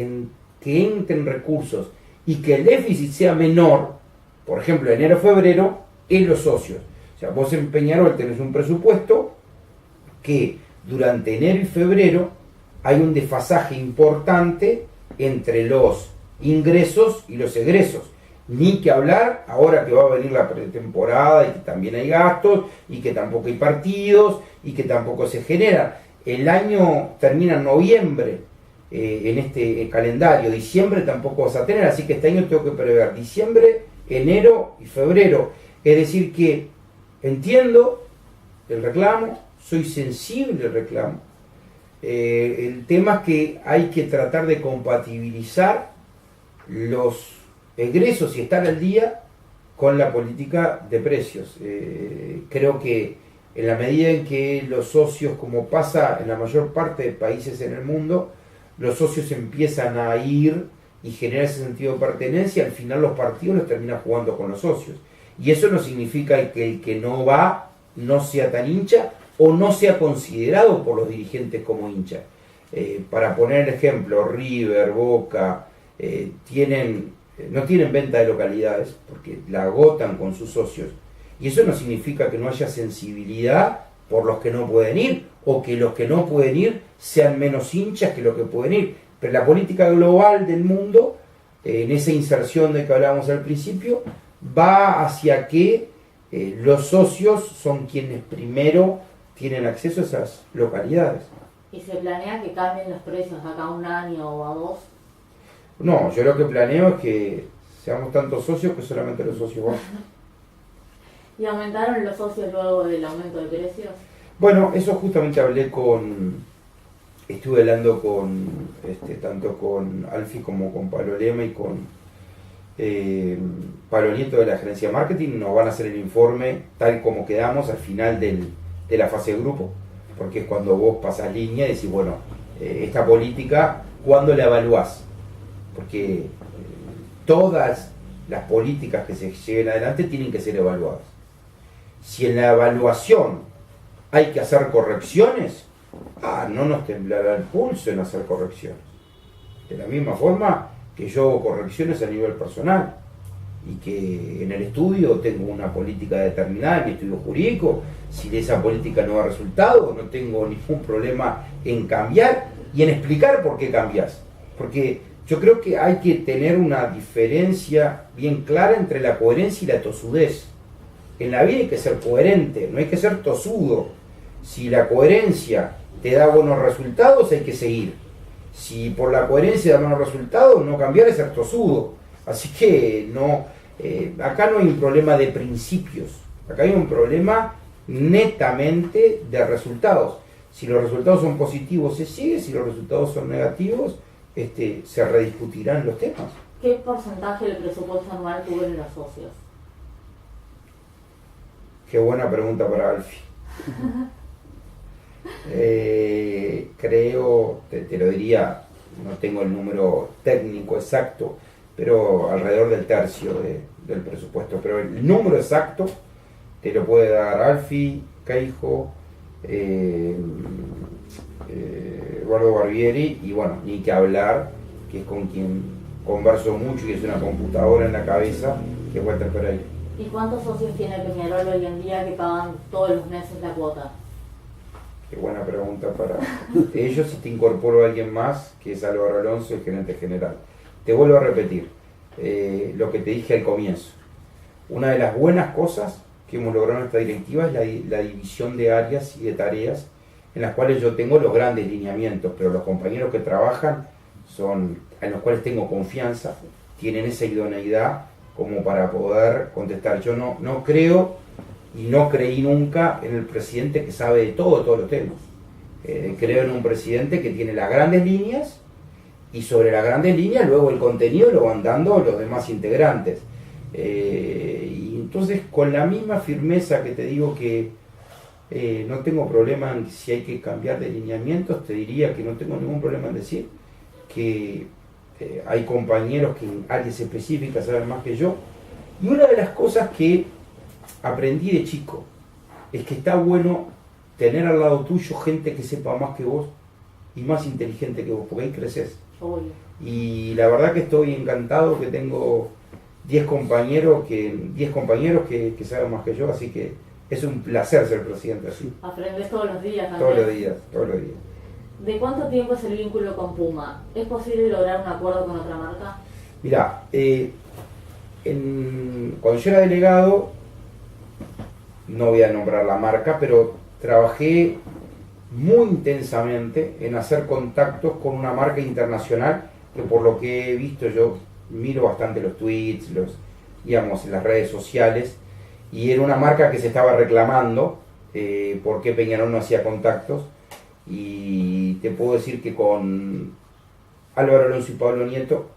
que entren recursos y que el déficit sea menor, por ejemplo, enero-febrero, es los socios. O sea, vos en Peñarol tenés un presupuesto que durante enero y febrero hay un desfasaje importante entre los ingresos y los egresos. Ni que hablar ahora que va a venir la pretemporada y que también hay gastos y que tampoco hay partidos y que tampoco se generan. El año termina en noviembre en este calendario, diciembre tampoco vas a tener, así que este año tengo que prever diciembre, enero y febrero. Es decir que entiendo el reclamo, soy sensible al reclamo. El tema es que hay que tratar de compatibilizar los egresos y estar al día con la política de precios. Creo que en la medida en que los socios, como pasa en la mayor parte de países en el mundo, los socios empiezan a ir y generar ese sentido de pertenencia, al final los partidos los terminan jugando con los socios. Y eso no significa que el que no va no sea tan hincha o no sea considerado por los dirigentes como hincha. Para poner el ejemplo, River, Boca, no tienen venta de localidades porque la agotan con sus socios. Y eso no significa que no haya sensibilidad por los que no pueden ir o que los que no pueden ir sean menos hinchas que los que pueden ir. Pero la política global del mundo, en esa inserción de que hablábamos al principio, va hacia que los socios son quienes primero tienen acceso a esas localidades. ¿Y se planea que cambien los precios acá a un año o a 2? No, yo lo que planeo es que seamos tantos socios que solamente los socios van. ¿Y aumentaron los socios luego del aumento de precios? Bueno, eso justamente estuve hablando tanto con Alfi como con Pablo Lema y con Pablo Nieto de la gerencia de marketing. Nos van a hacer el informe tal como quedamos al final de la fase de grupo, porque es cuando vos pasás línea y decís, bueno, esta política, ¿cuándo la evaluás? Porque todas las políticas que se lleven adelante tienen que ser evaluadas. Si en la evaluación hay que hacer correcciones, no nos temblará el pulso en hacer correcciones. De la misma forma que yo hago correcciones a nivel personal. y que en el estudio tengo una política determinada, en mi estudio jurídico. Si de esa política no da resultado, no tengo ningún problema en cambiar y en explicar por qué cambias. Porque yo creo que hay que tener una diferencia bien clara entre la coherencia y la tosudez. En la vida hay que ser coherente, no hay que ser tosudo. Si la coherencia te da buenos resultados, hay que seguir. Si por la coherencia da buenos resultados, no cambiar es ser tosudo. Así que no, acá no hay un problema de principios, acá hay un problema netamente de resultados. Si los resultados son positivos, se sigue; si los resultados son negativos, se rediscutirán los temas. ¿Qué porcentaje del presupuesto anual cubren los socios? Qué buena pregunta para Alfie. Creo, te lo diría, no tengo el número técnico exacto, pero alrededor del tercio del presupuesto. Pero el número exacto te lo puede dar Alfie, Caijo, Eduardo Barbieri, y bueno, ni que hablar, que es con quien converso mucho y es una computadora en la cabeza, que es Walter Pereira. ¿Y cuántos socios tiene Peñarol hoy en día que pagan todos los meses la cuota? Qué buena pregunta para ellos. Si te incorporo a alguien más, que es Álvaro Alonso, el gerente general. Te vuelvo a repetir lo que te dije al comienzo. Una de las buenas cosas que hemos logrado en esta directiva es la división de áreas y de tareas, en las cuales yo tengo los grandes lineamientos, pero los compañeros que trabajan en los cuales tengo confianza, tienen esa idoneidad como para poder contestar. Yo no creo y no creí nunca en el presidente que sabe de todo, todos los temas. Creo en un presidente que tiene las grandes líneas, y sobre las grandes líneas luego el contenido lo van dando los demás integrantes. Y entonces, con la misma firmeza que te digo que no tengo problema en si hay que cambiar de lineamientos, te diría que no tengo ningún problema en decir que hay compañeros que en áreas específicas saben más que yo. Y una de las cosas que aprendí de chico es que está bueno tener al lado tuyo gente que sepa más que vos y más inteligente que vos, porque ahí creces. Obvio. Y la verdad que estoy encantado que tengo 10 compañeros que saben más que yo, así que es un placer ser presidente así. Aprendes todos los días, Andrés. Todos los días. ¿De cuánto tiempo es el vínculo con Puma? ¿Es posible lograr un acuerdo con otra marca? Mirá, cuando yo era delegado, no voy a nombrar la marca, pero trabajé muy intensamente en hacer contactos con una marca internacional que, por lo que he visto, yo miro bastante los tweets, en las redes sociales, y era una marca que se estaba reclamando por qué Peñarol no hacía contactos. Y te puedo decir que con Álvaro Alonso y Pablo Nieto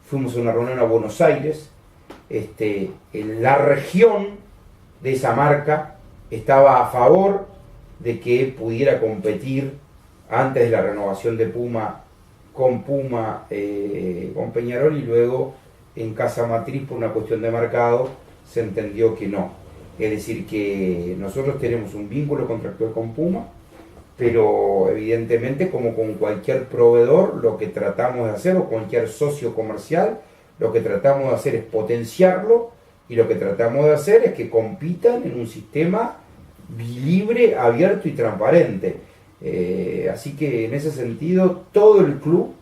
fuimos a una reunión a Buenos Aires. En la región de esa marca estaba a favor de que pudiera competir antes de la renovación de Puma con Peñarol, y luego en Casa Matriz, por una cuestión de mercado, se entendió que no. Es decir, que nosotros tenemos un vínculo contractual con Puma, pero evidentemente, como con cualquier proveedor, lo que tratamos de hacer, o cualquier socio comercial, lo que tratamos de hacer es potenciarlo, y lo que tratamos de hacer es que compitan en un sistema libre, abierto y transparente. Así que en ese sentido todo el club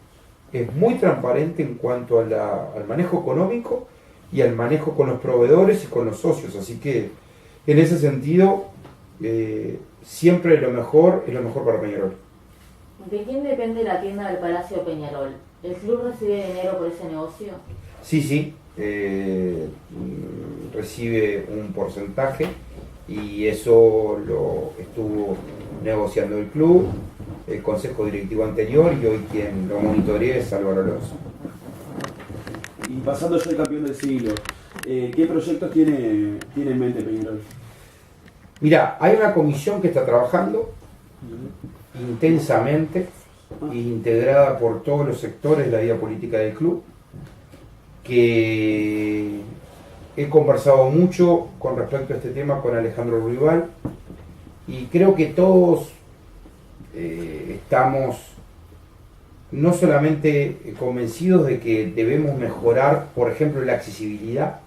es muy transparente en cuanto al manejo económico y al manejo con los proveedores y con los socios. Así que en ese sentido siempre lo mejor es lo mejor para Peñarol. ¿De quién depende la tienda del Palacio Peñarol? ¿El club recibe dinero por ese negocio? Sí, recibe un porcentaje, y eso lo estuvo negociando el club, el consejo directivo anterior, y hoy quien lo monitorea es Álvaro Alonso. Y pasando ya el campeón del siglo, ¿qué proyectos tiene en mente Peñarol? Mirá, hay una comisión que está trabajando intensamente, integrada por todos los sectores de la vida política del club, que he conversado mucho con respecto a este tema con Alejandro Ruibal, y creo que todos estamos no solamente convencidos de que debemos mejorar, por ejemplo, la accesibilidad,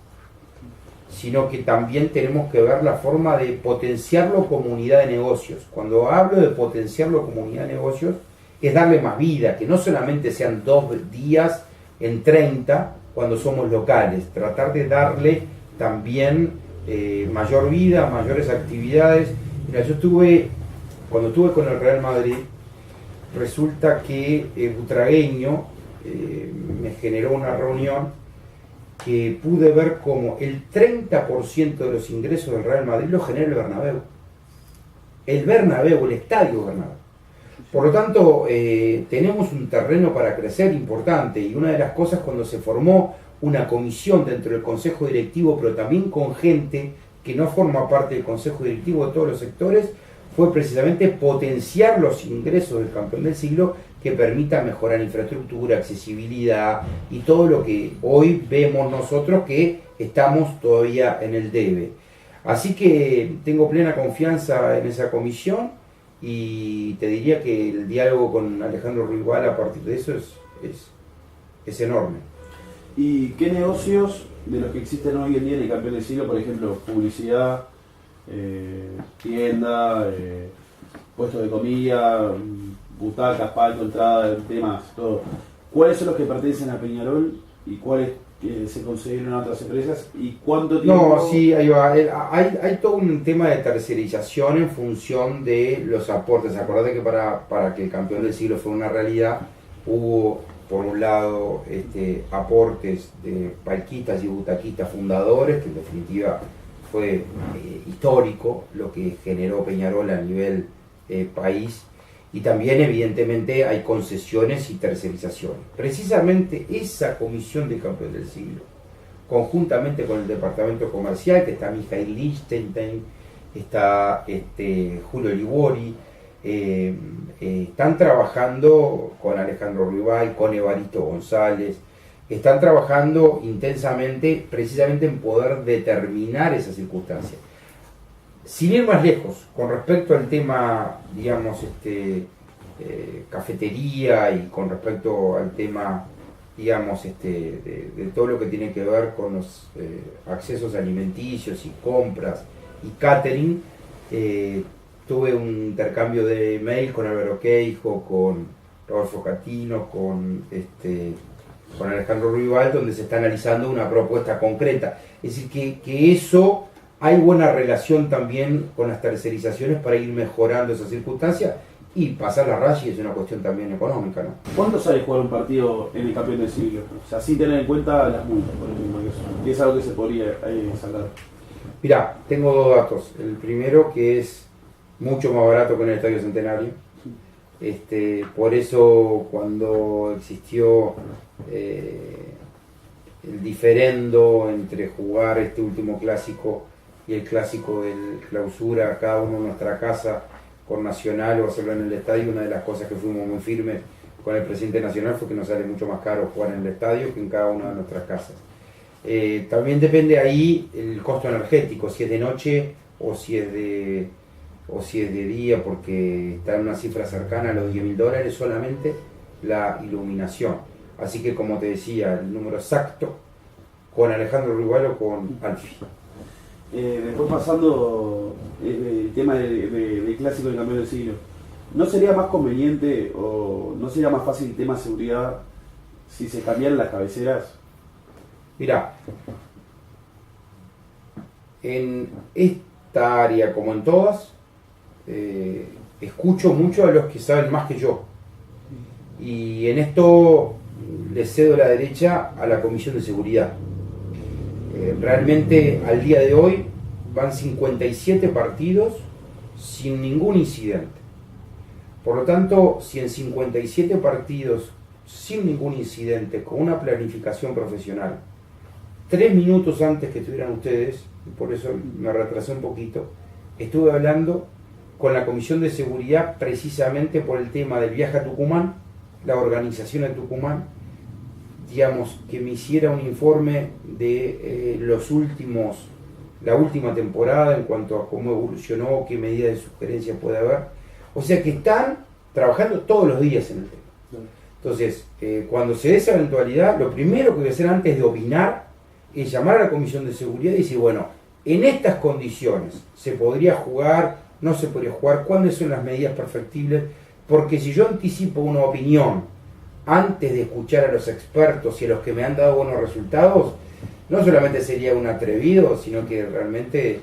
sino que también tenemos que ver la forma de potenciarlo como unidad de negocios. Cuando hablo de potenciarlo como unidad de negocios, es darle más vida, que no solamente sean 2 días en 30 cuando somos locales, tratar de darle también mayor vida, mayores actividades. Mira, cuando estuve con el Real Madrid, resulta que Butragueño me generó una reunión que pude ver como el 30% de los ingresos del Real Madrid lo genera el Bernabéu. El Bernabéu, el estadio Bernabéu. Por lo tanto, tenemos un terreno para crecer importante, y una de las cosas, cuando se formó una comisión dentro del consejo directivo, pero también con gente que no forma parte del consejo directivo de todos los sectores, fue precisamente potenciar los ingresos del campeón del siglo, que permita mejorar infraestructura, accesibilidad y todo lo que hoy vemos nosotros que estamos todavía en el debe. Así que tengo plena confianza en esa comisión, y te diría que el diálogo con Alejandro Ruibal a partir de eso es enorme. ¿Y qué negocios de los que existen hoy en día en el campeón del siglo, por ejemplo, publicidad, tienda, puestos de comida, butacas, palco, entrada, temas, todo? ¿Cuáles son los que pertenecen a Peñarol y cuáles se consiguieron a otras empresas? ¿Y cuánto tiempo? No, sí, ahí va. Hay todo un tema de tercerización en función de los aportes. Acordate que para que el campeón del siglo fuera una realidad, hubo, por un lado, aportes de palquitas y butaquitas fundadores, que en definitiva fue histórico lo que generó Peñarol a nivel país, y también evidentemente hay concesiones y tercerizaciones. Precisamente esa comisión de campeón del siglo, conjuntamente con el departamento comercial, que está Mijail Lichtenstein, está Julio Ligori, están trabajando con Alejandro Ruibal, con Evaristo González, están trabajando intensamente precisamente en poder determinar esas circunstancias. Sin ir más lejos, con respecto al tema, digamos, cafetería, y con respecto al tema, digamos, de todo lo que tiene que ver con los accesos alimenticios y compras y catering, tuve un intercambio de mail con Álvaro Queijo, con Rodolfo Catino, con Alejandro Ruibal, donde se está analizando una propuesta concreta. Es decir, que eso, hay buena relación también con las tercerizaciones para ir mejorando esa circunstancia, y pasar la raya es una cuestión también económica, ¿no? ¿Cuánto sale jugar un partido en el campeón del siglo? O sea, sin tener en cuenta las multas, por ejemplo, que es algo que se podría sacar. Mirá, tengo 2 datos. El primero, que es mucho más barato que en el Estadio Centenario. Por eso, cuando existió el diferendo entre jugar este último clásico y el clásico del clausura, cada uno en nuestra casa, con Nacional, o hacerlo en el estadio, una de las cosas que fuimos muy firmes con el presidente Nacional fue que nos sale mucho más caro jugar en el estadio que en cada una de nuestras casas. También depende ahí el costo energético, si es de noche o si es de día, porque está en una cifra cercana a los $10.000 solamente la iluminación. Así que, como te decía, el número exacto con Alejandro Ruibal o con Alfi. Después, pasando el tema del clásico del campeón del siglo, ¿no sería más conveniente o no sería más fácil el tema de seguridad si se cambiaran las cabeceras? Mirá, en esta área, como en todas, escucho mucho a los que saben más que yo, y en esto le cedo la derecha a la Comisión de Seguridad. Realmente al día de hoy van 57 partidos sin ningún incidente. Por lo tanto, si en 57 partidos sin ningún incidente, con una planificación profesional, 3 minutos antes que estuvieran ustedes, y por eso me retrasé un poquito, estuve hablando con la Comisión de Seguridad precisamente por el tema del viaje a Tucumán, la organización de Tucumán, digamos, que me hiciera un informe de la última temporada en cuanto a cómo evolucionó, qué medidas de sugerencia puede haber. O sea que están trabajando todos los días en el tema. Entonces, cuando se dé esa eventualidad, lo primero que voy a hacer antes de opinar es llamar a la comisión de seguridad y decir, bueno, en estas condiciones se podría jugar, no se podría jugar, cuáles son las medidas perfectibles, porque si yo anticipo una opinión antes de escuchar a los expertos y a los que me han dado buenos resultados, no solamente sería un atrevido, sino que realmente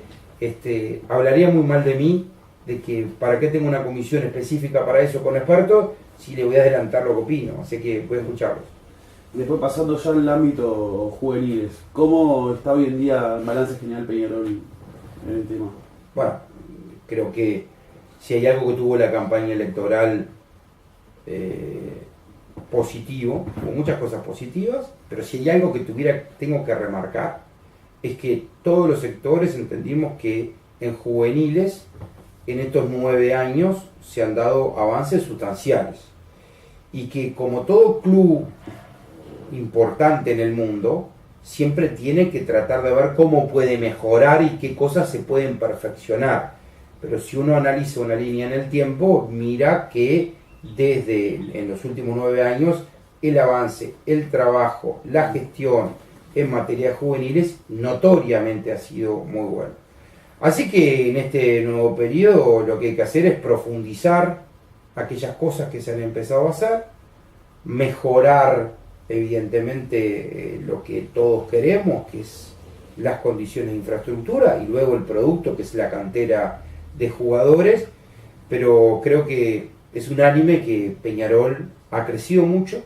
hablaría muy mal de mí, de que para qué tengo una comisión específica para eso con expertos, si le voy a adelantar lo que opino, así que voy a escucharlos. Después pasando ya al ámbito juveniles, ¿cómo está hoy en día el balance general Peñarol en el tema? Bueno, creo que si hay algo que tuvo la campaña electoral positivo, con muchas cosas positivas, pero si hay algo que tengo que remarcar, es que todos los sectores entendimos que en juveniles, en estos 9 años, se han dado avances sustanciales. Y que como todo club importante en el mundo, siempre tiene que tratar de ver cómo puede mejorar y qué cosas se pueden perfeccionar. Pero si uno analiza una línea en el tiempo, mira que desde en los últimos 9 años el avance, el trabajo, la gestión en materia de juveniles notoriamente ha sido muy bueno. Así que en este nuevo periodo lo que hay que hacer es profundizar aquellas cosas que se han empezado a hacer, mejorar evidentemente lo que todos queremos, que es las condiciones de infraestructura y luego el producto, que es la cantera de jugadores, pero creo que es unánime que Peñarol ha crecido mucho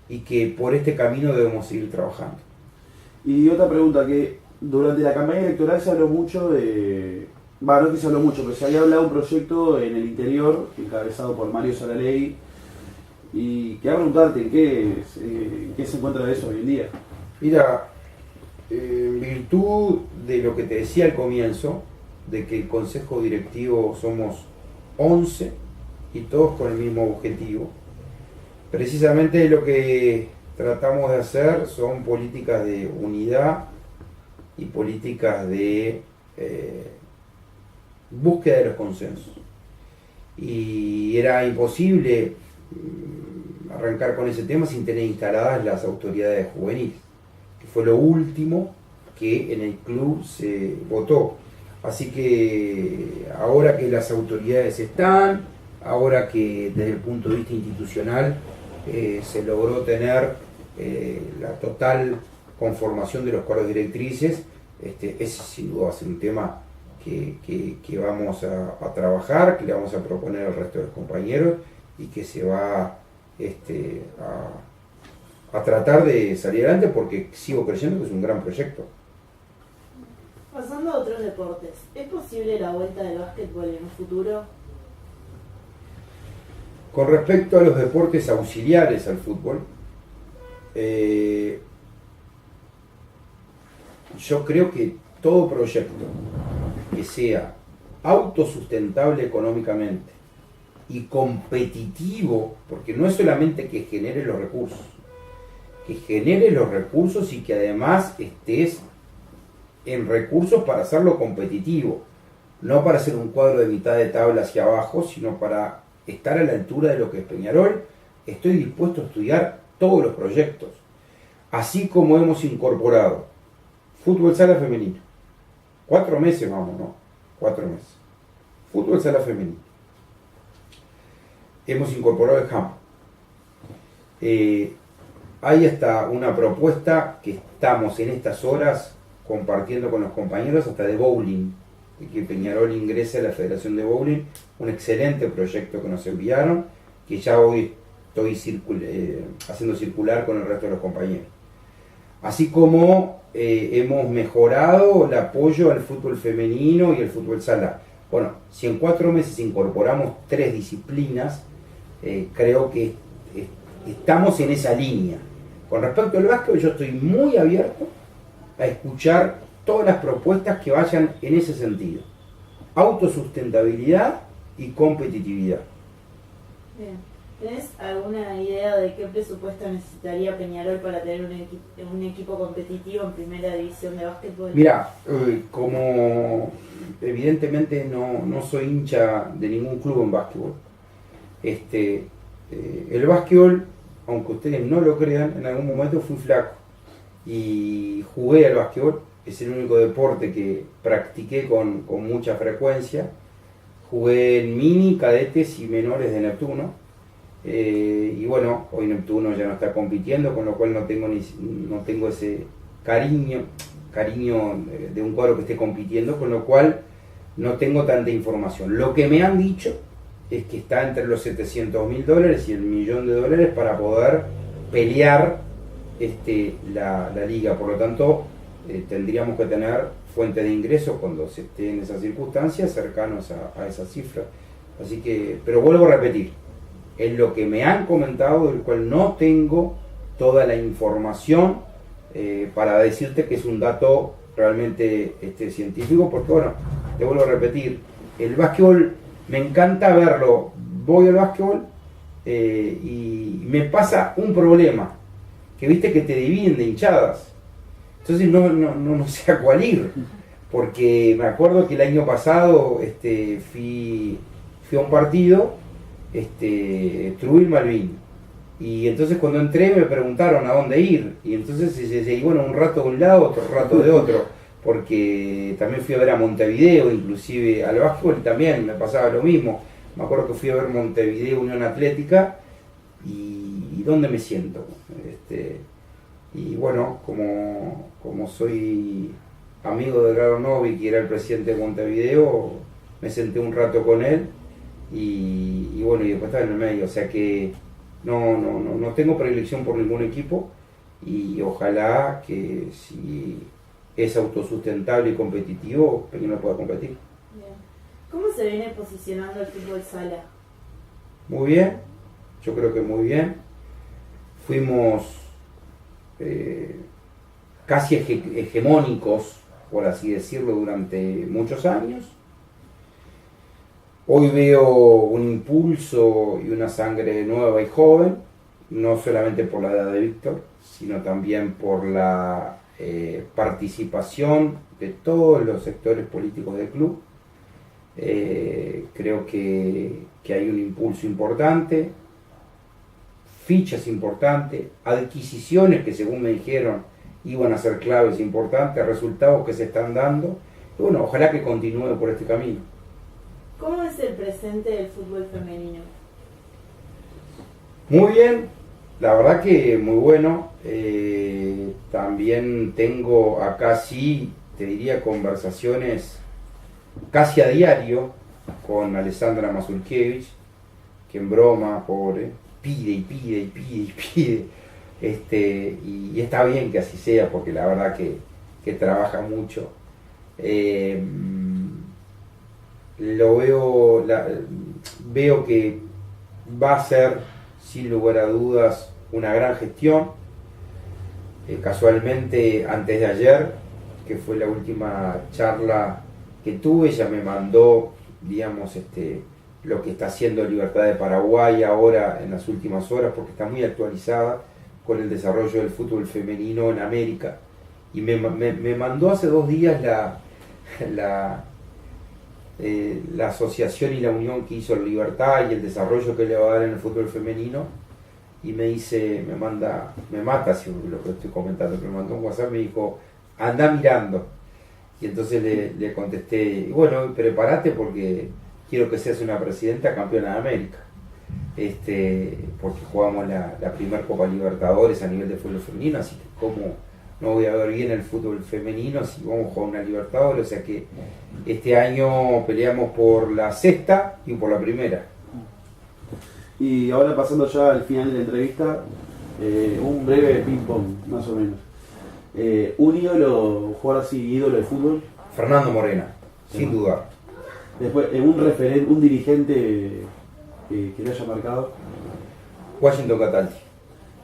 y que por este camino debemos seguir trabajando. Y otra pregunta, que durante la campaña electoral se habló mucho de... no es que se habló mucho, pero se había hablado de un proyecto en el interior, encabezado por Mario Salaley, y quería preguntarte, ¿en qué se encuentra eso hoy en día? Mira, en virtud de lo que te decía al comienzo, de que el consejo directivo somos 11 y todos con el mismo objetivo, precisamente lo que tratamos de hacer son políticas de unidad y políticas de búsqueda de los consensos. Y era imposible arrancar con ese tema sin tener instaladas las autoridades juveniles, que fue lo último que en el club se votó. Así que ahora que las autoridades están, ahora que desde el punto de vista institucional se logró tener la total conformación de los cuadros directrices, ese sin duda va a ser un tema que vamos a trabajar, que le vamos a proponer al resto de los compañeros y que se va a tratar de salir adelante, porque sigo creyendo que es un gran proyecto. Pasando a otros deportes, ¿es posible la vuelta del básquetbol en un futuro? Con respecto a los deportes auxiliares al fútbol, yo creo que todo proyecto que sea autosustentable económicamente y competitivo, porque no es solamente que genere los recursos, que genere los recursos y que además estés en recursos para hacerlo competitivo, no para hacer un cuadro de mitad de tabla hacia abajo, sino para estar a la altura de lo que es Peñarol. Estoy dispuesto a estudiar todos los proyectos, así como hemos incorporado fútbol sala femenino, 4 meses vamos, ¿no? 4 meses, fútbol sala femenino, hemos incorporado el handball, hay hasta una propuesta que estamos en estas horas compartiendo con los compañeros, hasta de bowling, de que Peñarol ingrese a la Federación de Bowling, un excelente proyecto que nos enviaron, que ya hoy estoy haciendo circular con el resto de los compañeros. Así como hemos mejorado el apoyo al fútbol femenino y al fútbol sala. Bueno, si en 4 meses incorporamos 3 disciplinas, creo que estamos en esa línea. Con respecto al básquet, yo estoy muy abierto a escuchar todas las propuestas que vayan en ese sentido. Autosustentabilidad y competitividad. Bien. ¿Tenés alguna idea de qué presupuesto necesitaría Peñarol para tener un equipo competitivo en primera división de básquetbol? Mira, como evidentemente no soy hincha de ningún club en básquetbol, el básquetbol, aunque ustedes no lo crean, en algún momento fue flaco. y jugué al básquetbol. Es el único deporte que practiqué con mucha frecuencia. Jugué en mini, cadetes y menores de Neptuno. Y bueno, hoy Neptuno ya no está compitiendo, con lo cual no tengo ese cariño de un cuadro que esté compitiendo, con lo cual no tengo tanta información. Lo que me han dicho es que está entre los $700.000 y el $1.000.000 para poder pelear la liga. Por lo tanto, tendríamos que tener fuentes de ingresos cuando se esté en esas circunstancias cercanos a esa cifra. Así que, pero vuelvo a repetir, es lo que me han comentado, del cual no tengo toda la información para decirte que es un dato realmente científico, porque bueno, te vuelvo a repetir, el básquetbol me encanta verlo. Voy al básquetbol y me pasa un problema, que viste que te dividen de hinchadas. Entonces no sé a cuál ir, porque me acuerdo que el año pasado fui a un partido, Trujillo Malvin, y entonces cuando entré me preguntaron a dónde ir, y entonces y bueno, un rato de un lado, otro rato de otro, porque también fui a ver a Montevideo, inclusive al básquetbol también me pasaba lo mismo. Me acuerdo que fui a ver Montevideo Unión Atlética, y ¿dónde me siento? Y bueno, como soy amigo de Edgardo Novi, que era el presidente de Montevideo, me senté un rato con él y bueno, y después estaba en el medio. O sea que no tengo predilección por ningún equipo, y ojalá que si es autosustentable y competitivo, Peñarol pueda competir. Bien. ¿Cómo se viene posicionando el fútbol sala? Muy bien, yo creo que muy bien. Fuimos casi hegemónicos, por así decirlo, durante muchos años. Hoy veo un impulso y una sangre nueva y joven, no solamente por la edad de Víctor, sino también por la participación de todos los sectores políticos del club. Creo que hay un impulso importante, fichas importantes, adquisiciones que según me dijeron iban a ser claves importantes, resultados que se están dando, y bueno, ojalá que continúe por este camino. ¿Cómo es el presente del fútbol femenino? Muy bien, la verdad que muy bueno. También tengo acá, sí, te diría, conversaciones casi a diario con Alessandra Mazurkiewicz, que en broma, pobre, pide y está bien que así sea, porque la verdad que trabaja mucho. Veo que va a ser, sin lugar a dudas, una gran gestión. Casualmente, antes de ayer, que fue la última charla que tuve, ella me mandó, digamos, lo que está haciendo Libertad de Paraguay ahora en las últimas horas, porque está muy actualizada con el desarrollo del fútbol femenino en América, y me mandó hace 2 días la asociación y la unión que hizo Libertad y el desarrollo que le va a dar en el fútbol femenino, y me dice, me mata si lo que estoy comentando, pero me mandó un WhatsApp, me dijo, anda mirando, y entonces le contesté, y bueno, prepárate porque quiero que seas una presidenta campeona de América, porque jugamos la primera Copa Libertadores a nivel de fútbol femenino, así que como no voy a ver bien el fútbol femenino si vamos a jugar una Libertadores. O sea que este año peleamos por la sexta y por la primera. Y ahora, pasando ya al final de la entrevista, un breve ping-pong, más o menos. Un ídolo, jugador así, ídolo de fútbol. Fernando Morena, sin dudar. Después, un referente, un dirigente que le haya marcado. Washington Cataldi.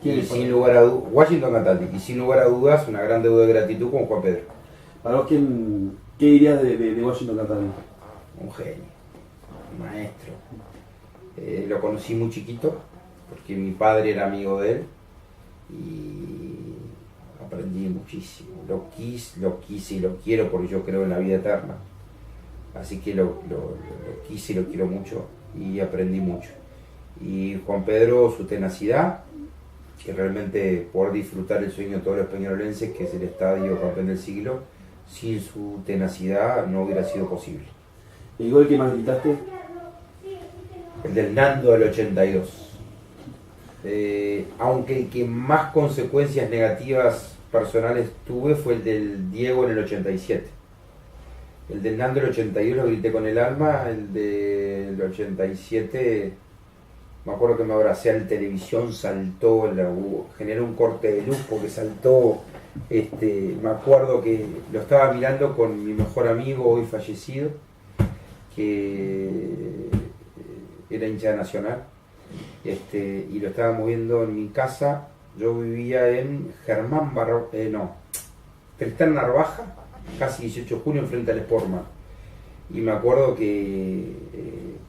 Y sin lugar a dudas, Washington Cataldi, y sin lugar a dudas, una gran deuda de gratitud con Juan Pedro. Para vos, ¿qué dirías de Washington Cataldi? Un genio, un maestro. Lo conocí muy chiquito, porque mi padre era amigo de él, y aprendí muchísimo. Lo quise y lo quiero, porque yo creo en la vida eterna. Así que lo quise y lo quiero mucho, y aprendí mucho. Y Juan Pedro, su tenacidad, y realmente poder disfrutar el sueño de todos los peñarolenses, que es el estadio campeón del siglo, sin su tenacidad no hubiera sido posible. ¿El gol que más gritaste? El del Nando del 82. Aunque el que más consecuencias negativas personales tuve fue el del Diego en el 87. El del Nando del 82 lo grité con el alma, el del 87 me acuerdo que me abracé al televisión, saltó, generó un corte de luz porque saltó. Me acuerdo que lo estaba mirando con mi mejor amigo hoy fallecido, que era hincha de Nacional, y lo estábamos viendo en mi casa. Yo vivía en Tristán Narvaja, casi 18 de junio, enfrente al Sportman. Y me acuerdo que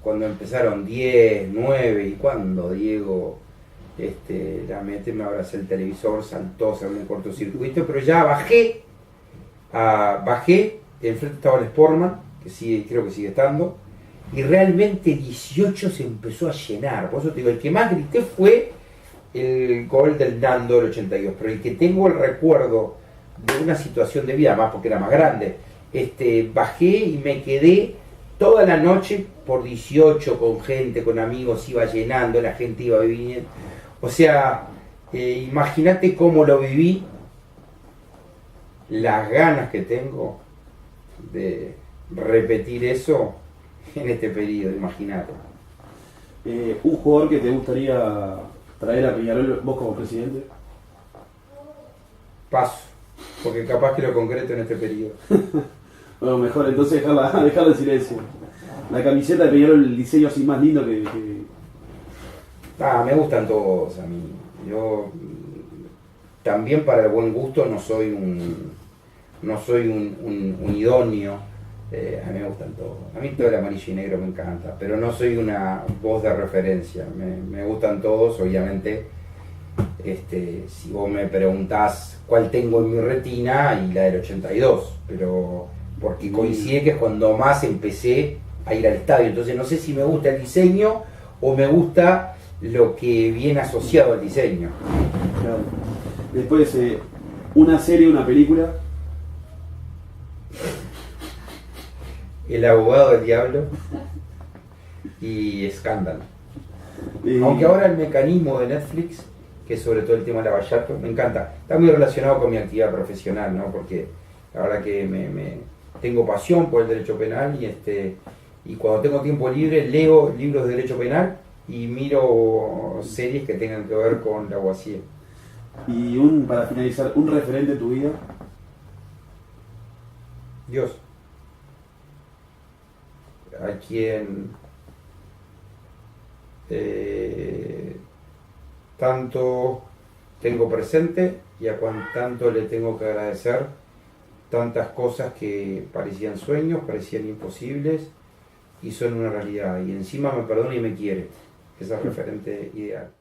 cuando empezaron 10, 9, y cuando Diego la mete, me abracé el televisor, saltó, se armó un cortocircuito, pero ya bajé, enfrente estaba el Sportman, que sigue, creo que sigue estando, y realmente 18 se empezó a llenar. Por eso te digo, el que más grité fue el gol del Nando del 82, pero el que tengo el recuerdo de una situación de vida, más porque era más grande, bajé y me quedé toda la noche por 18 con gente, con amigos, iba llenando, la gente iba viniendo. O sea, imagínate cómo lo viví, las ganas que tengo de repetir eso en este periodo, imagínate. ¿Un jugador que te gustaría traer a Peñarol, vos como presidente? Paso, porque capaz que lo concreto en este periodo. Bueno, mejor entonces dejarla en silencio. La camiseta de Peñarol, el diseño así más lindo que... Me gustan todos a mí. Yo también, para el buen gusto, no soy un idóneo. A mí me gustan todos. A mí todo el amarillo y negro me encanta, pero no soy una voz de referencia. Me gustan todos, obviamente. Si vos me preguntás cuál tengo en mi retina, y la del 82, pero porque coincide que es cuando más empecé a ir al estadio. Entonces no sé si me gusta el diseño o me gusta lo que viene asociado al diseño. Claro. Después, una serie, una película. El abogado del diablo y Escándalo. Aunque ahora el mecanismo de Netflix, que es sobre todo el tema de Lavallato, me encanta. Está muy relacionado con mi actividad profesional, ¿no? Porque la verdad que tengo pasión por el derecho penal, y cuando tengo tiempo libre leo libros de derecho penal y miro series que tengan que ver con la abogacía. Y para finalizar, un referente de tu vida. Dios. A quien tanto tengo presente y a cuan tanto le tengo que agradecer tantas cosas que parecían sueños, parecían imposibles y son una realidad, y encima me perdona y me quiere. Ese es el referente ideal.